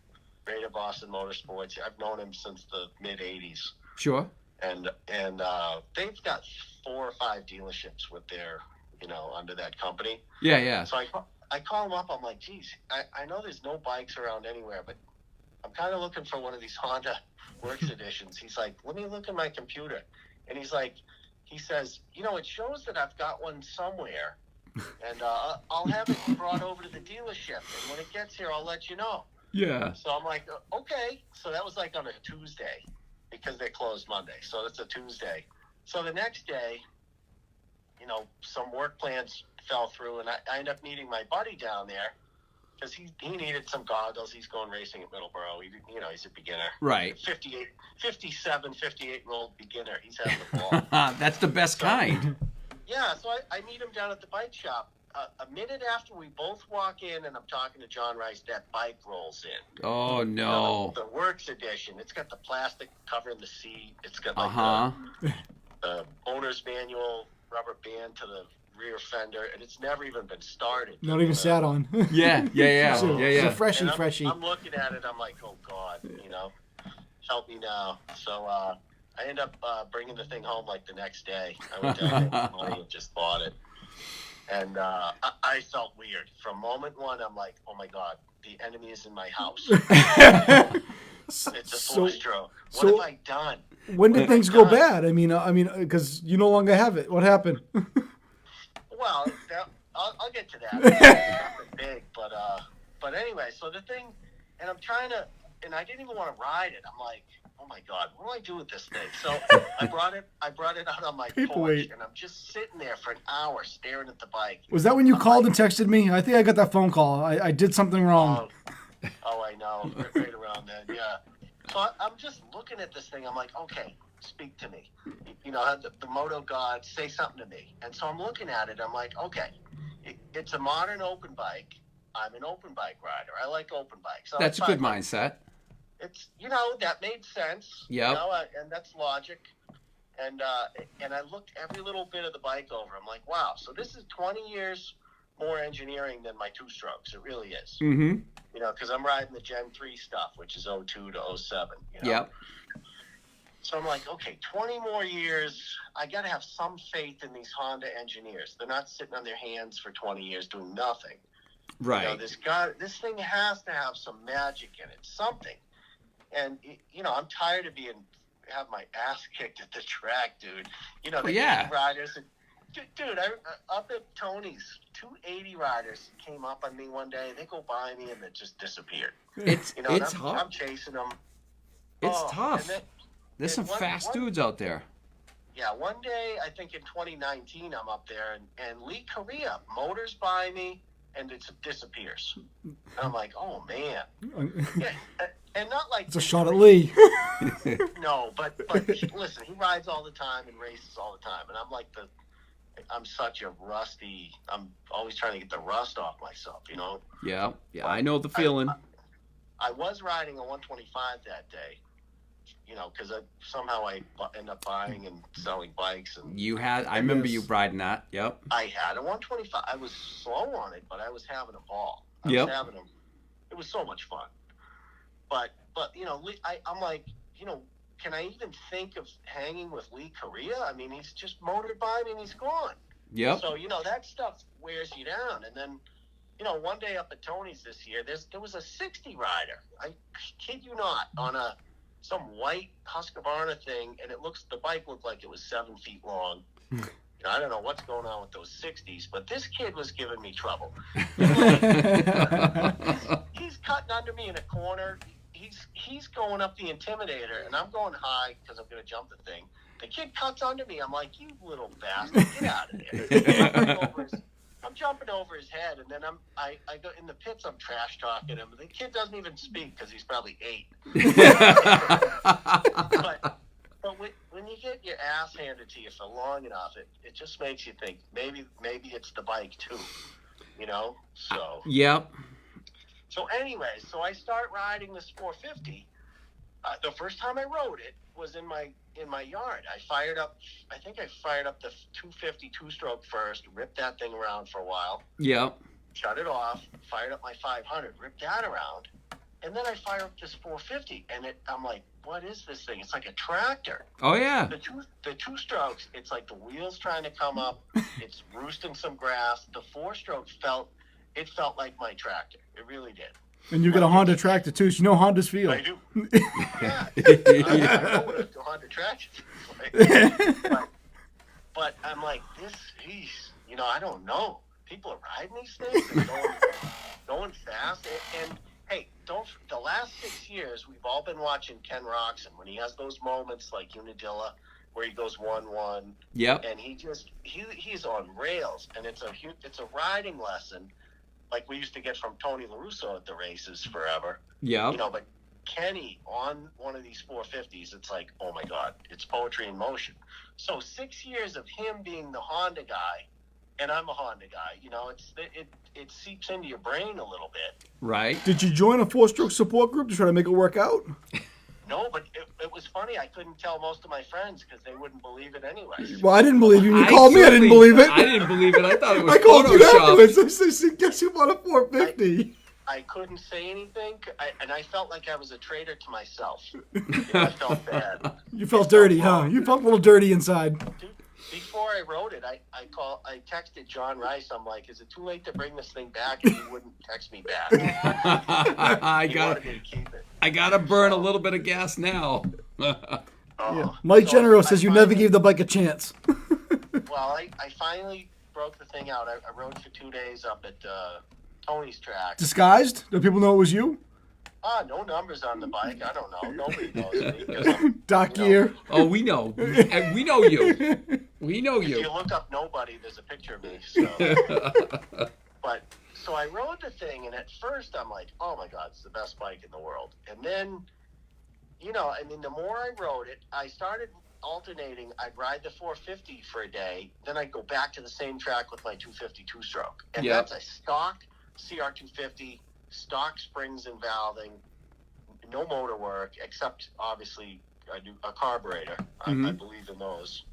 Greater Boston Motorsports. I've known him since the mid '80s. Sure. And they've got 4 or 5 dealerships with their, under that company. Yeah. So I call him up. I'm like, geez, I know there's no bikes around anywhere, but I'm kind of looking for one of these Honda Works Editions. He's like, let me look at my computer. And he says, it shows that I've got one somewhere, and I'll have it brought over to the dealership. And when it gets here, I'll let you know. Yeah. So I'm like, okay. So that was like on a Tuesday, because they closed Monday. So it's a Tuesday. So the next day, some work plans fell through, and I ended up meeting my buddy down there because he needed some goggles. He's going racing at Middleborough. He's a beginner. Right. 58-year-old beginner. He's having the ball. That's the best kind. Yeah, so I meet him down at the bike shop. A minute after we both walk in and I'm talking to John Rice, that bike rolls in. Oh, no. The Works edition. It's got the plastic covering the seat. It's got like the owner's manual rubber band to the rear fender, and it's never even been started. Not even sat on. Yeah. It's a freshy. I'm looking at it. I'm like, oh God, help me now. So I end up bringing the thing home like the next day. I went down there with money and just bought it. And I felt weird. From moment one, I'm like, oh my God, the enemy is in my house. It's a four-stroke. What have I done? When did things go bad? I mean, because you no longer have it. What happened? Well, I'll get to that. It's nothing big, but anyway. So the thing, and I'm trying to, and I didn't even want to ride it. I'm like, oh my God, what do I do with this thing? So I brought it out on my porch, and I'm just sitting there for an hour staring at the bike. Was that when you called and texted me? I think I got that phone call. I did something wrong. Oh, I know. Right around then, yeah. So I'm just looking at this thing. I'm like, okay, speak to me. The moto god, say something to me. And so I'm looking at it. I'm like, okay, it's a modern open bike. I'm an open bike rider. I like open bikes. So that's a good mindset. It's, that made sense. Yeah. And that's logic. And I looked every little bit of the bike over. I'm like, wow, so this is 20 years more engineering than my two-strokes. It really is. Mm-hmm. Because I'm riding the Gen 3 stuff, which is 02 to 07. Yep. So I'm like, okay, 20 more years. I got to have some faith in these Honda engineers. They're not sitting on their hands for 20 years doing nothing. Right. This thing has to have some magic in it, something. And, I'm tired of have my ass kicked at the track, dude. The riders. Dude, up at Tony's, 280 riders came up on me one day. They go by me and they just disappeared. It's tough. I'm chasing them. It's tough. There's some fast dudes out there. Yeah, one day, I think in 2019, I'm up there, and Lee Correa motors by me, and it disappears. And I'm like, oh, man. Yeah, and not like... It's a shot at Lee. No, but listen, he rides all the time and races all the time, and I'm like I'm such a rusty... I'm always trying to get the rust off myself, Yeah, I know the feeling. I was riding a 125 that day, because somehow I end up buying and selling bikes. And I remember you riding that. Yep. I had a 125. I was slow on it, but I was having a ball. Yep. It was so much fun. But I'm like, can I even think of hanging with Lee Correa? I mean, he's just motored by me and he's gone. Yep. So, that stuff wears you down. And then, one day up at Tony's this year, there was a 60 rider. I kid you not, on some white Husqvarna thing, and the bike looked like it was 7 feet long. I don't know what's going on with those 60s, but this kid was giving me trouble. He's cutting under me in a corner. He's going up the Intimidator, and I'm going high because I'm going to jump the thing. The kid cuts under me. I'm like, you little bastard, get out of here. I'm jumping over his head, and then I go in the pits. I'm trash talking him. The kid doesn't even speak because he's probably 8. but when you get your ass handed to you for long enough, it just makes you think maybe it's the bike too, So yep. So anyway, so I start riding this 450. The first time I rode it was in my yard. I fired up the 250 two-stroke first, ripped that thing around for a while. Yep. Shut it off, fired up my 500, ripped that around, and then I fire up this 450, and I'm like, what is this thing? It's like a tractor. Oh, yeah. The two strokes, it's like the wheels trying to come up. It's roosting some grass. The 4-stroke felt like my tractor. It really did. And you got a Honda tractor too, so you know Honda's feel. I do. Yeah. I know what a Honda tractor feels like. But I'm like, I don't know. People are riding these things and going fast. And hey, the last 6 years, we've all been watching Ken Roxon when he has those moments like Unadilla where he goes 1-1. Yep. And he's on rails, and it's a riding lesson, like we used to get from Tony LaRusso at the races forever. Yeah. You know, but Kenny on one of these 450s, it's like, oh my God, it's poetry in motion. So 6 years of him being the Honda guy, and I'm a Honda guy, you know, it seeps into your brain a little bit. Right. Did you join a 4-stroke support group to try to make it work out? No, but it was funny. I couldn't tell most of my friends because they wouldn't believe it anyway. Well, I didn't believe you. You called me. I didn't believe it. I didn't believe it. I thought it was I called you afterwards. Photoshop. I said, guess you bought a 450. I couldn't say anything, and I felt like I was a traitor to myself. I felt bad. You felt dirty, huh? You felt a little dirty inside. Before I wrote it, I texted John Rice. I'm like, is it too late to bring this thing back? And he wouldn't text me back. He wanted me to keep it. I gotta burn a little bit of gas now. Yeah. Mike Genereux says you never gave the bike a chance. Well, I finally broke the thing out. I rode for 2 days up at Tony's track. Disguised? Do people know it was you? No numbers on the bike. I don't know. Nobody knows me. 'Cause I'm, Doc gear. Oh, we know. And we know you. We know if you. you look up nobody, there's a picture of me. So. But so I rode the thing, and at first I'm like, oh my God, it's the best bike in the world. And then, you know, I mean, the more I rode it, I started alternating. I'd ride the 450 for a day, then I'd go back to the same track with my 250 two-stroke. And that's a stock CR250, stock springs and valving, no motor work, except obviously I do a carburetor. I believe in those.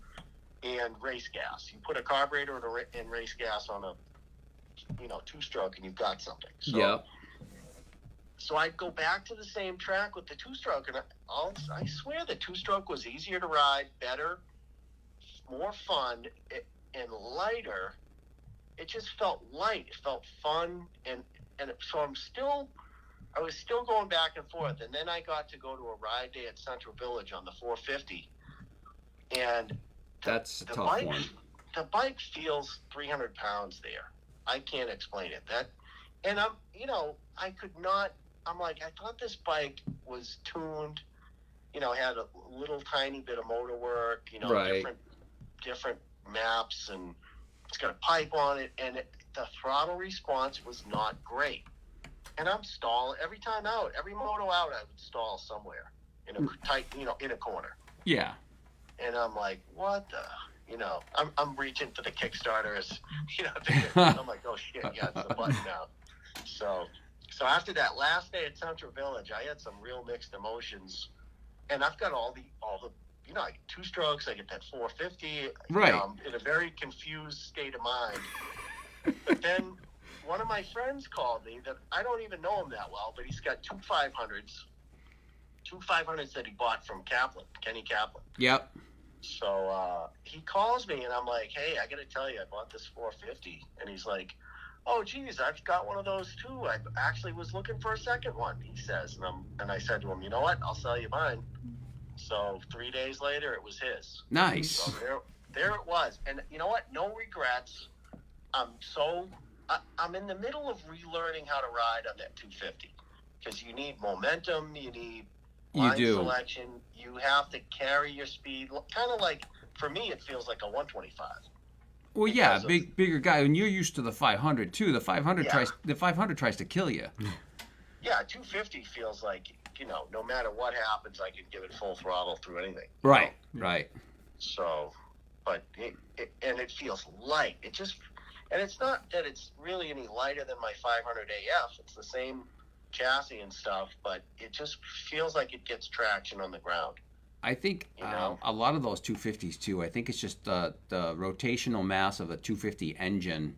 And race gas. You put a carburetor and race gas on a, two-stroke, and you've got something. So, So I'd go back to the same track with the two-stroke, and I swear the two-stroke was easier to ride, better, more fun, and lighter. It just felt light. It felt fun, so I was still going back and forth, and then I got to go to a ride day at Central Village on the 450, and that's a tough one. The bike feels 300 pounds there. I can't explain it. And I could not. I'm like, I thought this bike was tuned, had a little tiny bit of motor work, different maps, and it's got a pipe on it, and the throttle response was not great. And I'm stalling every time out. Every moto out, I would stall somewhere in a tight, in a corner. Yeah. And I'm like, what the, I'm reaching for the Kickstarters, I'm like, oh shit, yeah, it's the button now. So after that last day at Central Village, I had some real mixed emotions, and I've got all the I get two strokes, I get that 450. Right. I'm in a very confused state of mind. But then one of my friends called me that I don't even know him that well, but he's got two 500s that he bought from Kenny Kaplan. Yep. So he calls me, and I'm like, hey, I got to tell you, I bought this 450. And he's like, oh, geez, I've got one of those too. I actually was looking for a second one, he says. And I said to him, you know what? I'll sell you mine. So 3 days later, it was his. Nice. So there it was. And you know what? No regrets. I'm in the middle of relearning how to ride on that 250 because you need momentum, you need line selection, you have to carry your speed. Kind of like, for me, it feels like a 125. Well, yeah, bigger guy, and you're used to the 500 too. The 500 tries to kill you. Yeah, 250 feels like, no matter what happens, I can give it full throttle through anything. Right, right. So, but it feels light. And it's not that it's really any lighter than my 500 AF. It's the same chassis and stuff, but it just feels like it gets traction on the ground. I think a lot of those 250s too. I think it's just the rotational mass of the 250 engine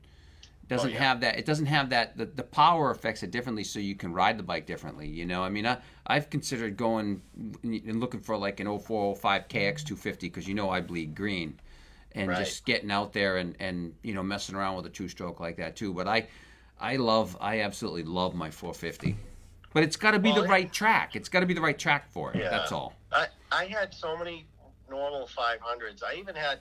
doesn't have that. It doesn't have that. The power affects it differently, so you can ride the bike differently. I mean, I've considered going and looking for like an 0405 KX 250 because I bleed green, and just getting out there and messing around with a two-stroke like that too. But I absolutely love my 450. But it's got to be the right track. It's got to be the right track for it. Yeah. That's all. I had so many normal 500s. I even had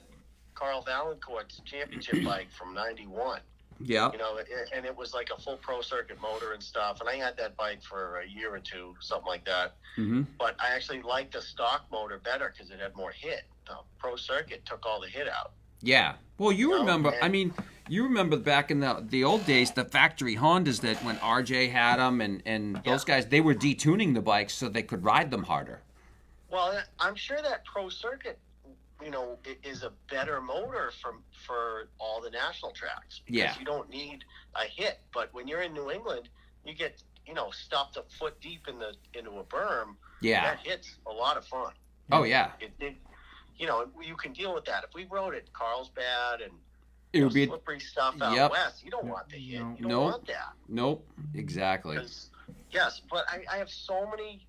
Carl Valancourt's championship bike from '91. Yeah. You know, and it was like a full pro circuit motor and stuff. And I had that bike for a year or two, something like that. Mm-hmm. But I actually liked the stock motor better because it had more hit. The pro circuit took all the hit out. Yeah. Well, you remember, and, I mean, you remember back in the old days, the factory Hondas that when RJ had them and those guys, they were detuning the bikes so they could ride them harder. Well, I'm sure that pro circuit, you know, is a better motor for all the national tracks. Because you don't need a hit. But when you're in New England, you get, you know, stuffed a foot deep into a berm. Yeah. That hit's a lot of fun. Oh, yeah. It you know, you can deal with that. If we rode at Carlsbad and it would be slippery stuff out west, you don't want the hit. You don't want that. Nope. Exactly. Yes, but I have so many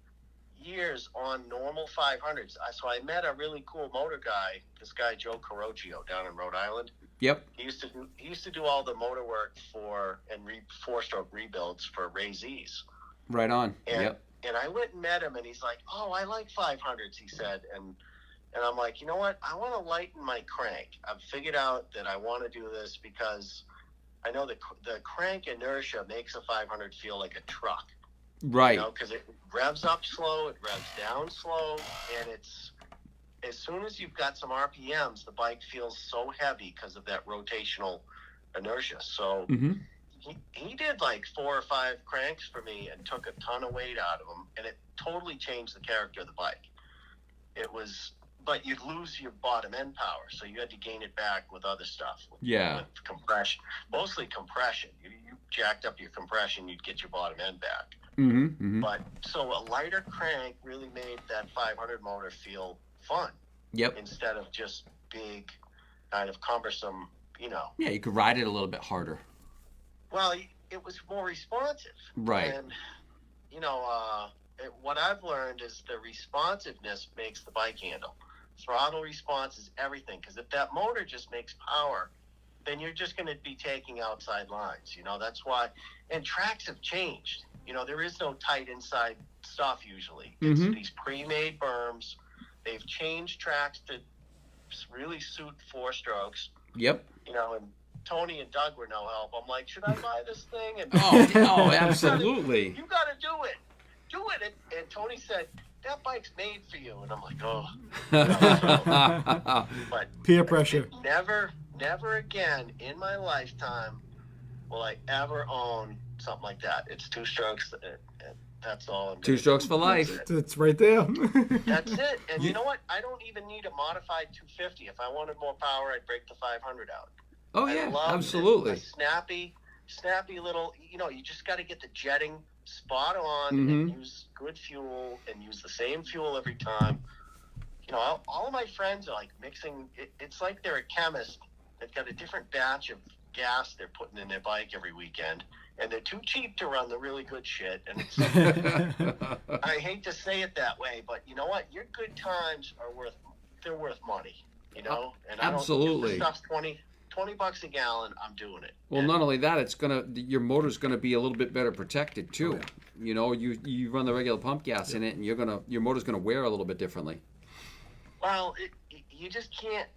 years on normal 500s. So I met a really cool motor guy, this guy Joe Carocchio down in Rhode Island. Yep. He used to do all the motor work for and four-stroke rebuilds for Ray Z's. Right on. And I went and met him, and he's like, "Oh, I like 500s," he said, and I'm like, you know what? I want to lighten my crank. I've figured out that I want to do this because I know the crank inertia makes a 500 feel like a truck. Right. You know, because it revs up slow, it revs down slow, and it's as soon as you've got some RPMs, the bike feels so heavy because of that rotational inertia. So he did like 4 or 5 cranks for me and took a ton of weight out of them, and it totally changed the character of the bike. It was... But you'd lose your bottom end power, so you had to gain it back with other stuff. With compression, mostly compression. You jacked up your compression, you'd get your bottom end back. But so a lighter crank really made that 500 motor feel fun. Yep. Instead of just big, kind of cumbersome, you know. Yeah, you could ride it a little bit harder. Well, it was more responsive. Right. And, you know, what I've learned is the responsiveness makes the bike handle. Throttle response is everything, because if that motor just makes power, then you're just going to be taking outside lines. You know, that's why. And tracks have changed. You know, there is no tight inside stuff usually. It's these pre-made berms. They've changed tracks to really suit 4-strokes. Yep. You know, and Tony and Doug were no help. I'm like, should I buy this thing? And oh, absolutely. You got to do it. Do it. And Tony said, that bike's made for you. And I'm like, oh. But peer pressure. Never again in my lifetime will I ever own something like that. It's 2 strokes. That's all. 2 strokes for life. It's right there. That's it. And you know what? I don't even need a modified 250. If I wanted more power, I'd break the 500 out. Oh, yeah, absolutely. Snappy little, you know, you just got to get the jetting spot on and use good fuel and use the same fuel every time. You know, all of my friends are like mixing. It's like they're a chemist. They've got a different batch of gas they're putting in their bike every weekend, and they're too cheap to run the really good shit. And it's, I hate to say it that way, but you know what? Your good times are worth money. You know, and absolutely. If the stuff's $20 a gallon, I'm doing it. Well, not only that, your motor's gonna be a little bit better protected too. You know, you run the regular pump gas in it, and your motor's gonna wear a little bit differently. Well, you just can't.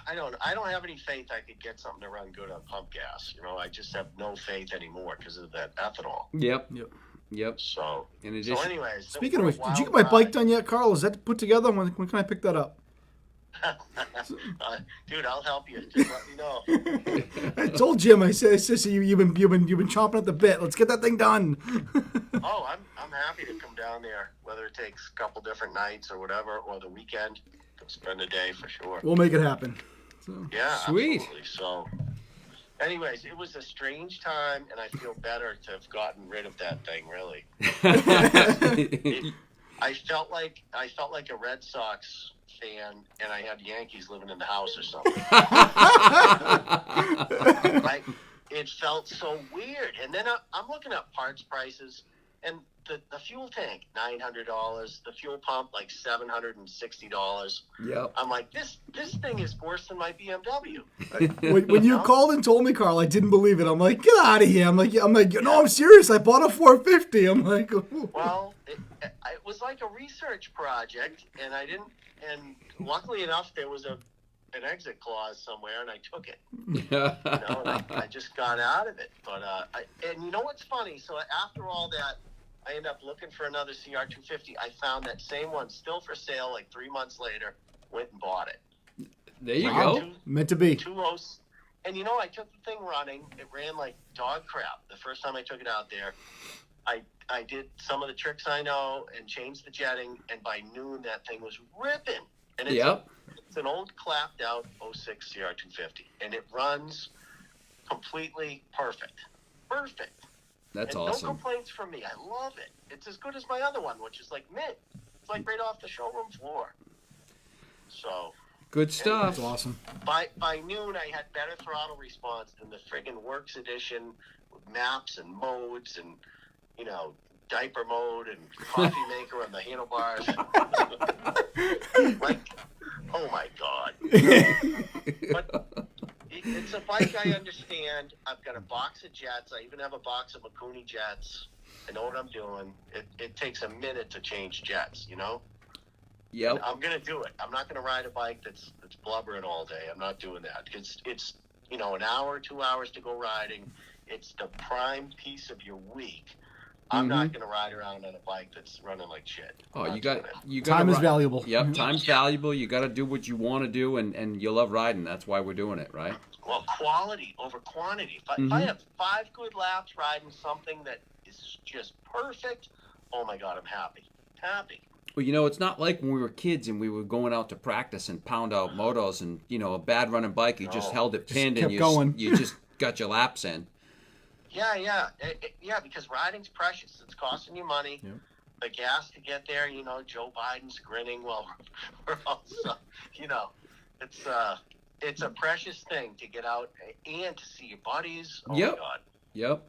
I don't have any faith I could get something to run good on pump gas. You know, I just have no faith anymore because of that ethanol. Yep. So, anyways, speaking of which, did you get my bike done yet, Carl? Is that put together? When can I pick that up? Dude, I'll help you. Just let me know. I told Jim. I said, you've been chomping at the bit. Let's get that thing done. Oh, I'm happy to come down there, whether it takes a couple different nights or whatever, or the weekend. Spend a day for sure. We'll make it happen. So. Yeah, sweet. Absolutely. So, anyways, it was a strange time, and I feel better to have gotten rid of that thing. Really, I felt like a Red Sox fan, and I had Yankees living in the house or something. It felt so weird. And then I'm looking at parts prices, and the fuel tank, $900. The fuel pump, like $760. Yep. I'm like, this thing is worse than my BMW. When you called and told me, Carl, I didn't believe it. I'm like, get out of here. I'm like, no, I'm serious. I bought a 450. I'm like, ooh. Well, it was like a research project, and I didn't. And luckily enough, there was a an exit clause somewhere, and I took it. And I just got out of it. But and you know what's funny? So after all that, I ended up looking for another CR250. I found that same one still for sale like 3 months later. Went and bought it. There you go. Meant to be. 20. And I took the thing running. It ran like dog crap the first time I took it out there. I did some of the tricks I know and changed the jetting, and by noon that thing was ripping. And it's an old clapped out 06 CR250, and it runs completely perfect. Perfect. That's and awesome. No complaints from me. I love it. It's as good as my other one, which is like mint. It's like right off the showroom floor. So good stuff. That's awesome. By noon, I had better throttle response than the friggin' Works edition with maps and modes and diaper mode and coffee maker on the handlebars. Like, oh my God. But it's a bike I understand. I've got a box of jets. I even have a box of Mikuni jets. I know what I'm doing. It takes a minute to change jets, Yep. And I'm going to do it. I'm not going to ride a bike that's blubbering all day. I'm not doing that. It's an hour, 2 hours to go riding. It's the prime piece of your week. I'm not going to ride around on a bike that's running like shit. Oh, you got time is valuable. Yep, time's valuable. You got to do what you want to do, and you love riding. That's why we're doing it, right? Well, quality over quantity. If I have 5 good laps riding something that is just perfect, oh my God, I'm happy. Happy. Well, it's not like when we were kids and we were going out to practice and pound out motos and, a bad running bike, you just held it pinned and you just got your laps in. Yeah. Because riding's precious. It's costing you money. Yep. The gas to get there, Joe Biden's grinning while we're all, it's a precious thing to get out and to see your buddies. Oh, my God. Yep.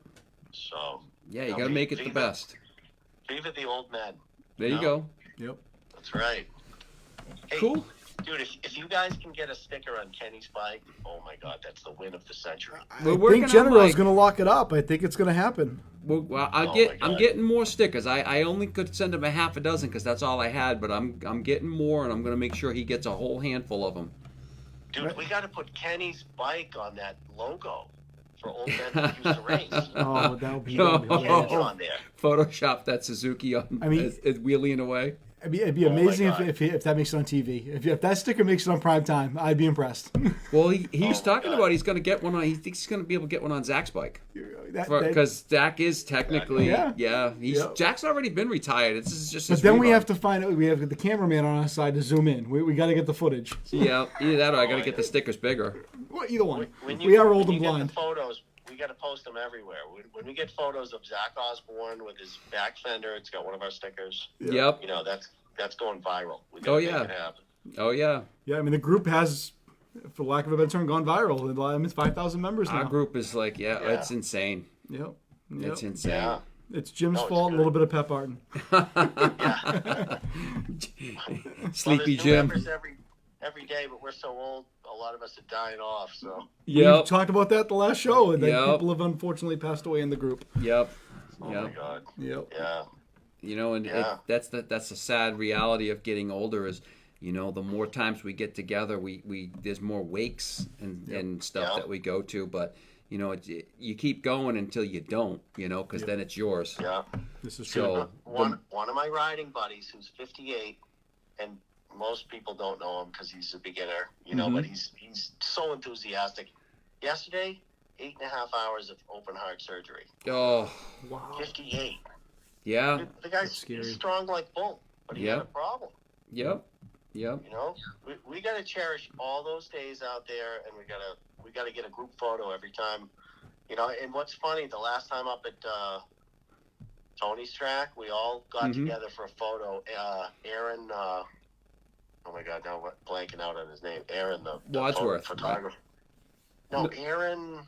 So. Yeah, you got to make it the best. Viva the old men. There you go. Yep. That's right. Hey, cool. Dude, if you guys can get a sticker on Kenny's bike, oh my God, that's the win of the century. I think Genereux is going to lock it up. I think it's going to happen. Well, I'm getting more stickers. I only could send him a half a dozen because that's all I had, but I'm getting more, and I'm going to make sure he gets a whole handful of them. Dude, we got to put Kenny's bike on that logo for old men who used to race. Oh, that would be on there. Photoshop that Suzuki on as wheeling away. It'd be amazing if that makes it on TV. If that sticker makes it on prime time, I'd be impressed. Well, he's talking about he's going to get one on. He thinks he's going to be able to get one on Zach's bike because Zach is technically Jack's already been retired. This is just. But then we have to find out. We have the cameraman on our side to zoom in. We got to get the footage. Yeah, either that or I got to get the stickers bigger. Well, either one. We are old and blind. The photos. We got to post them everywhere. When we get photos of Zach Osborne with his back fender, it's got one of our stickers. Yep. That's going viral. We Oh make it happen. Oh yeah. Yeah, I mean the group has, for lack of a better term, gone viral. It's 5,000 members now. Our group is like, it's insane. Yep. It's insane. Yeah. It's Jim's fault. A little bit of Pep Barton. Sleepy Jim. Every day, but we're so old, a lot of us are dying off. So we talked about that the last show, and people have unfortunately passed away in the group. Yep. Oh my God. Yep. Yeah. That's the sad reality of getting older is, the more times we get together, we there's more wakes and stuff that we go to, but you keep going until you don't, because then it's yours. Yeah. This is true. So one of my riding buddies who's 58, and most people don't know him because he's a beginner, but he's so enthusiastic. Yesterday, 8.5 hours of open heart surgery. Oh, wow. 58. Yeah. The guy's strong like bull, but he had a problem. Yep. We got to cherish all those days out there, and we got to get a group photo every time. And what's funny, the last time up at Tony's track, we all got together for a photo. Aaron, oh my God, now we're blanking out on his name. Aaron, the Wadsworth photographer. No, Aaron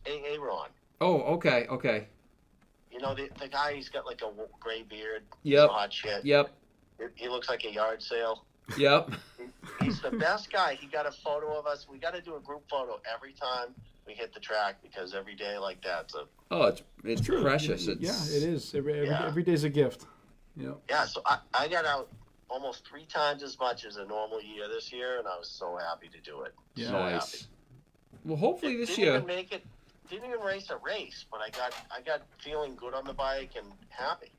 Aaron. Oh, okay. The guy, he's got like a gray beard. Yep. Hot shit. Yep. He looks like a yard sale. Yep. He's the best guy. He got a photo of us. We got to do a group photo every time we hit the track because every day like that's it's true. Precious. It is. Every day's a gift. Yep. Yeah. So I got out almost 3 times as much as a normal year this year, and I was so happy to do it. Yeah. So Nice. happy. Well, hopefully this Didn't year. even make it. Didn't even race a race, but I got feeling good on the bike and happy.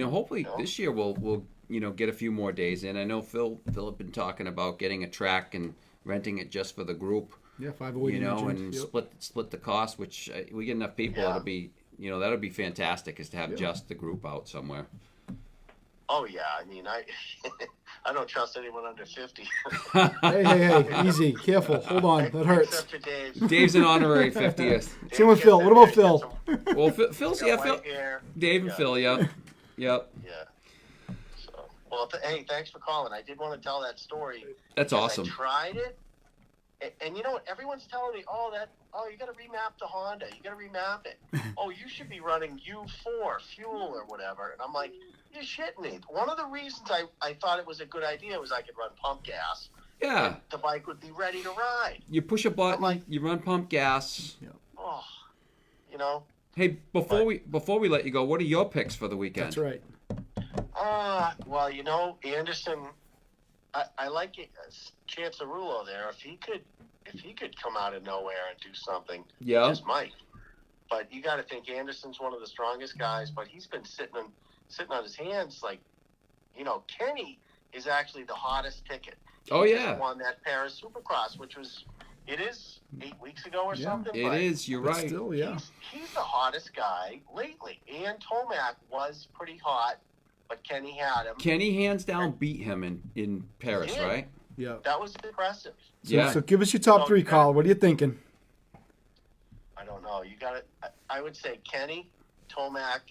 Hopefully this year we'll get a few more days in. I know Phil had been talking about getting a track and renting it just for the group. Yeah, 508. And split the cost. Which we get enough people, it'll be that'll be fantastic. Is to have just the group out somewhere. Oh yeah, I mean I don't trust anyone under 50. Hey, easy, careful, hold on, that hurts. Except for Dave. Dave's an honorary 50th. Same with Phil. What about Phil? Well, Phil's Phil. Dave and Phil, yep. Yeah. So, well, hey, thanks for calling. I did want to tell that story. That's awesome. I tried it, and you know what? Everyone's telling me, you got to remap the Honda. You got to remap it. You should be running U4 fuel or whatever. And I'm like, you're shitting me. One of the reasons I thought it was a good idea was I could run pump gas. Yeah. The bike would be ready to ride. You push a button, you run pump gas. Oh, you know. Hey, before we let you go, what are your picks for the weekend? That's right. Well, Anderson, I like it. Chancerulo there. If he could come out of nowhere and do something, he just might. But you got to think Anderson's one of the strongest guys, but he's been sitting on his hands. Like, Kenny is actually the hottest ticket. He just won that Paris Supercross, which was 8 weeks ago or something. It is. You're right. Still, he's the hottest guy lately. And Tomac was pretty hot, but Kenny had him. Kenny hands down beat him in Paris, right? Yeah. That was impressive. So give us your top 3, Carl. What are you thinking? I don't know. You got it. I would say Kenny, Tomac,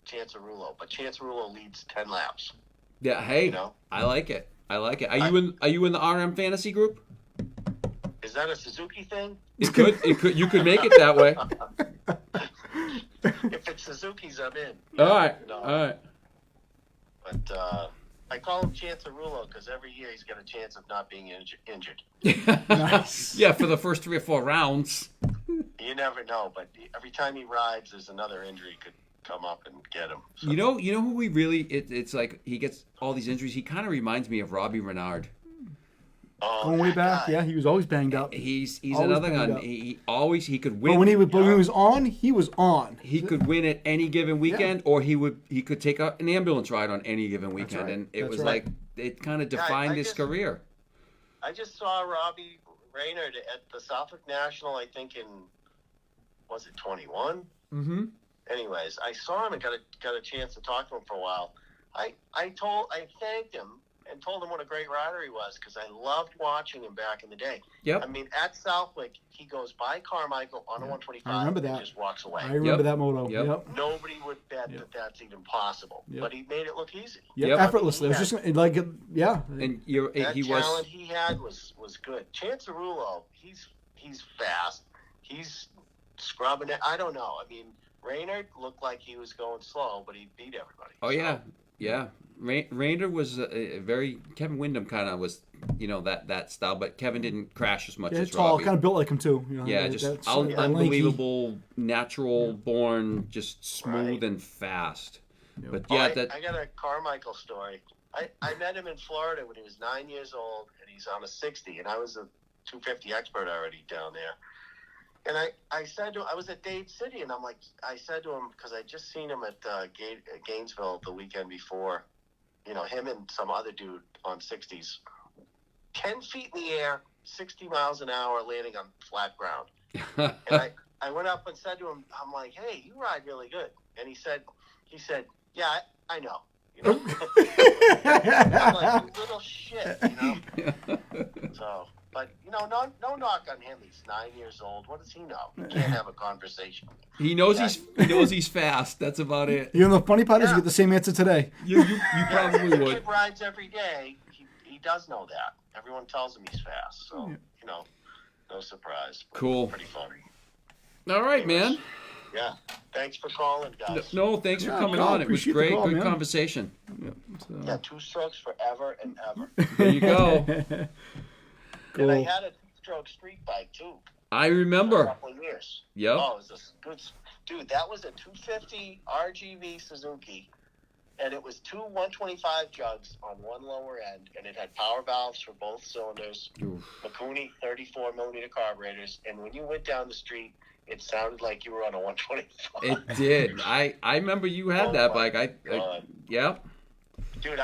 Chancerulo, but Chancerulo leads 10 laps. Yeah. Hey, I like it. Are you in the RM fantasy group? Is that a Suzuki thing? You could make it that way. If it's Suzuki's, I'm in. All right. But I call him Chancerulo because every year he's got a chance of not being injured. Nice. Yeah, for the first 3 or 4 rounds. You never know, but every time he rides, there's another injury could come up and get him. So. You know who we really? It's like he gets all these injuries. He kind of reminds me of Robbie Renard. Going way back, he was always banged up. He's another one. He could win. But when he was on, he was on. He could win at any given weekend, or he could take an ambulance ride on any given weekend, and it was like it kind of defined his career. I just saw Robbie Reynard at the Suffolk National. I think was it 21? Mm-hmm. Anyways, I saw him and got a chance to talk to him for a while. I thanked him and told him what a great rider he was because I loved watching him back in the day. Yep. I mean, at Southwick, he goes by Carmichael on a 125 I remember and that. just walks away. I remember that moto. Yep. Nobody would bet that that's even possible, but he made it look easy. Yep. Effortlessly. It was just like, And that he talent he had was good. Chancerulo, he's fast. He's scrubbing it. I don't know. I mean, Reynard looked like he was going slow, but he beat everybody. Oh, so. Yeah. Rainer was a very Kevin Windham kind of was, that style, but Kevin didn't crash as much as tall, Robbie. kind of built like him too. Just unbelievable, natural born, just smooth and fast. Yep. But I got a Carmichael story. I met him in Florida when he was 9 years old, and he's on a 60, and I was a 250 expert already down there. And I said to him, I was at Dade City, and I said to him, because I just seen him at Gainesville the weekend before, him and some other dude on 60s, 10 feet in the air, 60 miles an hour, landing on flat ground. And I went up and said to him, I'm like, hey, you ride really good. And he said, yeah, I know. I'm like, you little shit, So, but, no knock on him. He's 9 years old. What does he know? He can't have a conversation. He knows he's fast. That's about it. The funny part is you get the same answer today. You probably would. If he rides every day, he does know that. Everyone tells him he's fast. So, no surprise. Cool. Pretty funny. All right, man. Yeah. Thanks for calling, guys. No, thanks for coming on. It was great. Good conversation. Yeah, 2 strokes forever and ever. There you go. Cool. And I had a 2-stroke street bike, too. I remember. For a couple of years. Yep. Oh, it was a good... Dude, that was a 250 RGV Suzuki. And it was two 125 jugs on one lower end, and it had power valves for both cylinders, Mikuni 34 millimeter carburetors, and when you went down the street, it sounded like you were on a 125. It did. I remember you had that bike. Yeah. Dude,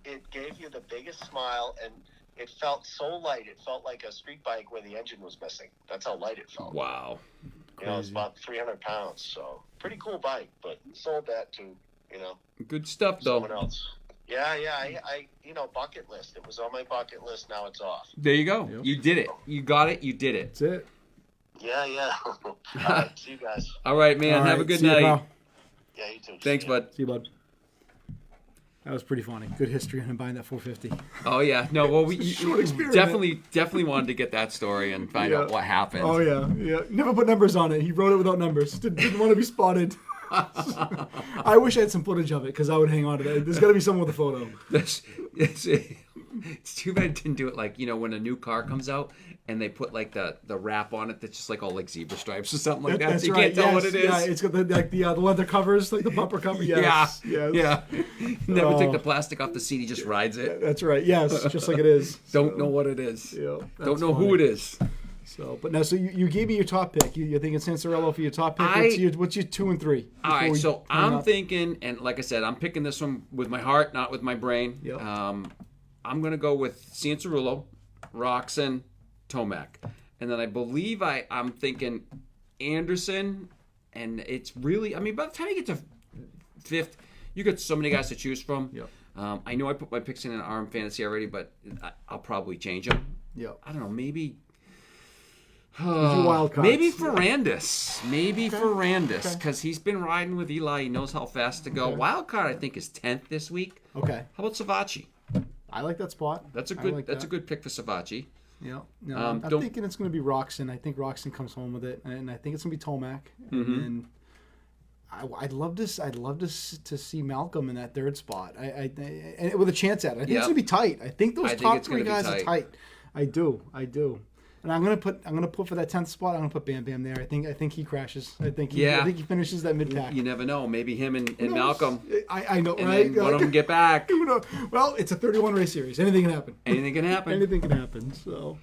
it gave you the biggest smile, and it felt so light. It felt like a street bike where the engine was missing. That's how light it felt. Wow. You know, it's about 300 pounds, so pretty cool bike, but sold that to, good stuff, though. someone else. Yeah, I bucket list. It was on my bucket list. Now it's off. There you go. Yep. You did it. You got it. You did it. That's it. Yeah. All right, see you guys. All right, man. Have a good night. Yeah, you too. Thanks, bud. See you, bud. That was pretty funny. Good history on him buying that 450. Oh yeah, no. Well, we experiment. definitely wanted to get that story and find out what happened. Oh yeah. Never put numbers on it. He wrote it without numbers. Didn't want to be spotted. I wish I had some footage of it because I would hang on to that. There's got to be someone with a photo. It's too bad it didn't do it like when a new car comes out and they put like the wrap on it that's just like all like zebra stripes or something like that. That's So you right. can't tell what it is. Yeah, it's got the leather covers, like the bumper cover. Yes. Yeah. Never take the plastic off the seat. He just rides it. That's right. Yes, just like it is. Don't know what it is. Yeah, don't know who it is. So, but now, so you gave me your top pick. You're thinking Sansorello for your top pick. What's your 2 and 3? All right, so I'm thinking, and like I said, I'm picking this one with my heart, not with my brain. Yep. I'm going to go with Sansorello, Roczen, Tomac. And then I believe I'm thinking Anderson, and it's really, by the time you get to 5th, you got so many guys to choose from. Yep. I know I put my picks in an RM Fantasy already, but I'll probably change them. Yep. I don't know, maybe... wild cards. Maybe Ferrandis. Ferrandis, because he's been riding with Eli. He knows how fast to go. Wild card, I think, is 10th this week. Okay. How about Savacci? I like that spot. That's a good pick for Savacci. Yeah. No, I'm thinking it's going to be Roczen. I think Roczen comes home with it, and I think it's going to be Tomac. And I'd love to see Malcolm in that 3rd spot. And with a chance at it. I think it's going to be tight. I think those top 3 guys are tight. I do. And I'm gonna put for that 10th spot. I'm gonna put Bam Bam there. I think he crashes. I think he finishes that mid pack. You never know. Maybe him and Malcolm. I know, and right? Then one of them get back. Well, it's a 31 race series. Anything can happen. Anything can happen. So,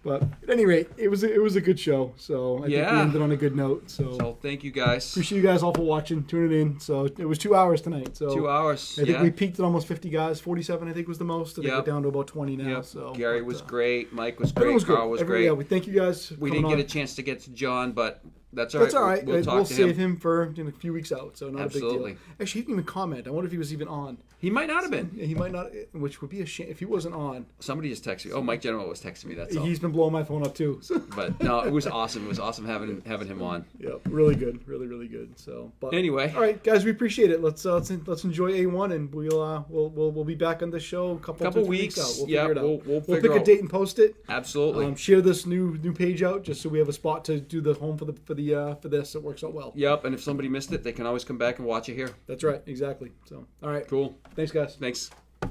but at any rate, it was a good show. So I think we ended on a good note. So thank you guys. Appreciate you guys all for watching, tuning in. So it was 2 hours tonight. So 2 hours. I think we peaked at almost 50 guys. 47, I think, was the most. I think we're down to about 20 now. Yep. So Gary was great. Mike was great. Carl was great. Yeah, we thank you guys. We didn't get a chance to get to John, but that's all right. That's all right. We'll save him for a few weeks out. So not Absolutely. a big deal. Actually, he didn't even comment. I wonder if he was even on. He might not have been. He might not, which would be a shame if he wasn't on. Somebody just texted me. Oh, Mike Genereux was texting me. That's all. He's been blowing my phone up too. But no, it was awesome. It was awesome having him on. Yeah, really good, really good. So, but anyway, all right, guys, we appreciate it. Let's enjoy A1, and we'll be back on the show a couple weeks out. We'll figure it out. We'll pick a date and post it. Absolutely. Share this new page out just so we have a spot to do the home for this. It works out well. Yep, and if somebody missed it, they can always come back and watch it here. That's right, exactly. So, all right, cool. Thanks, guys. Thanks.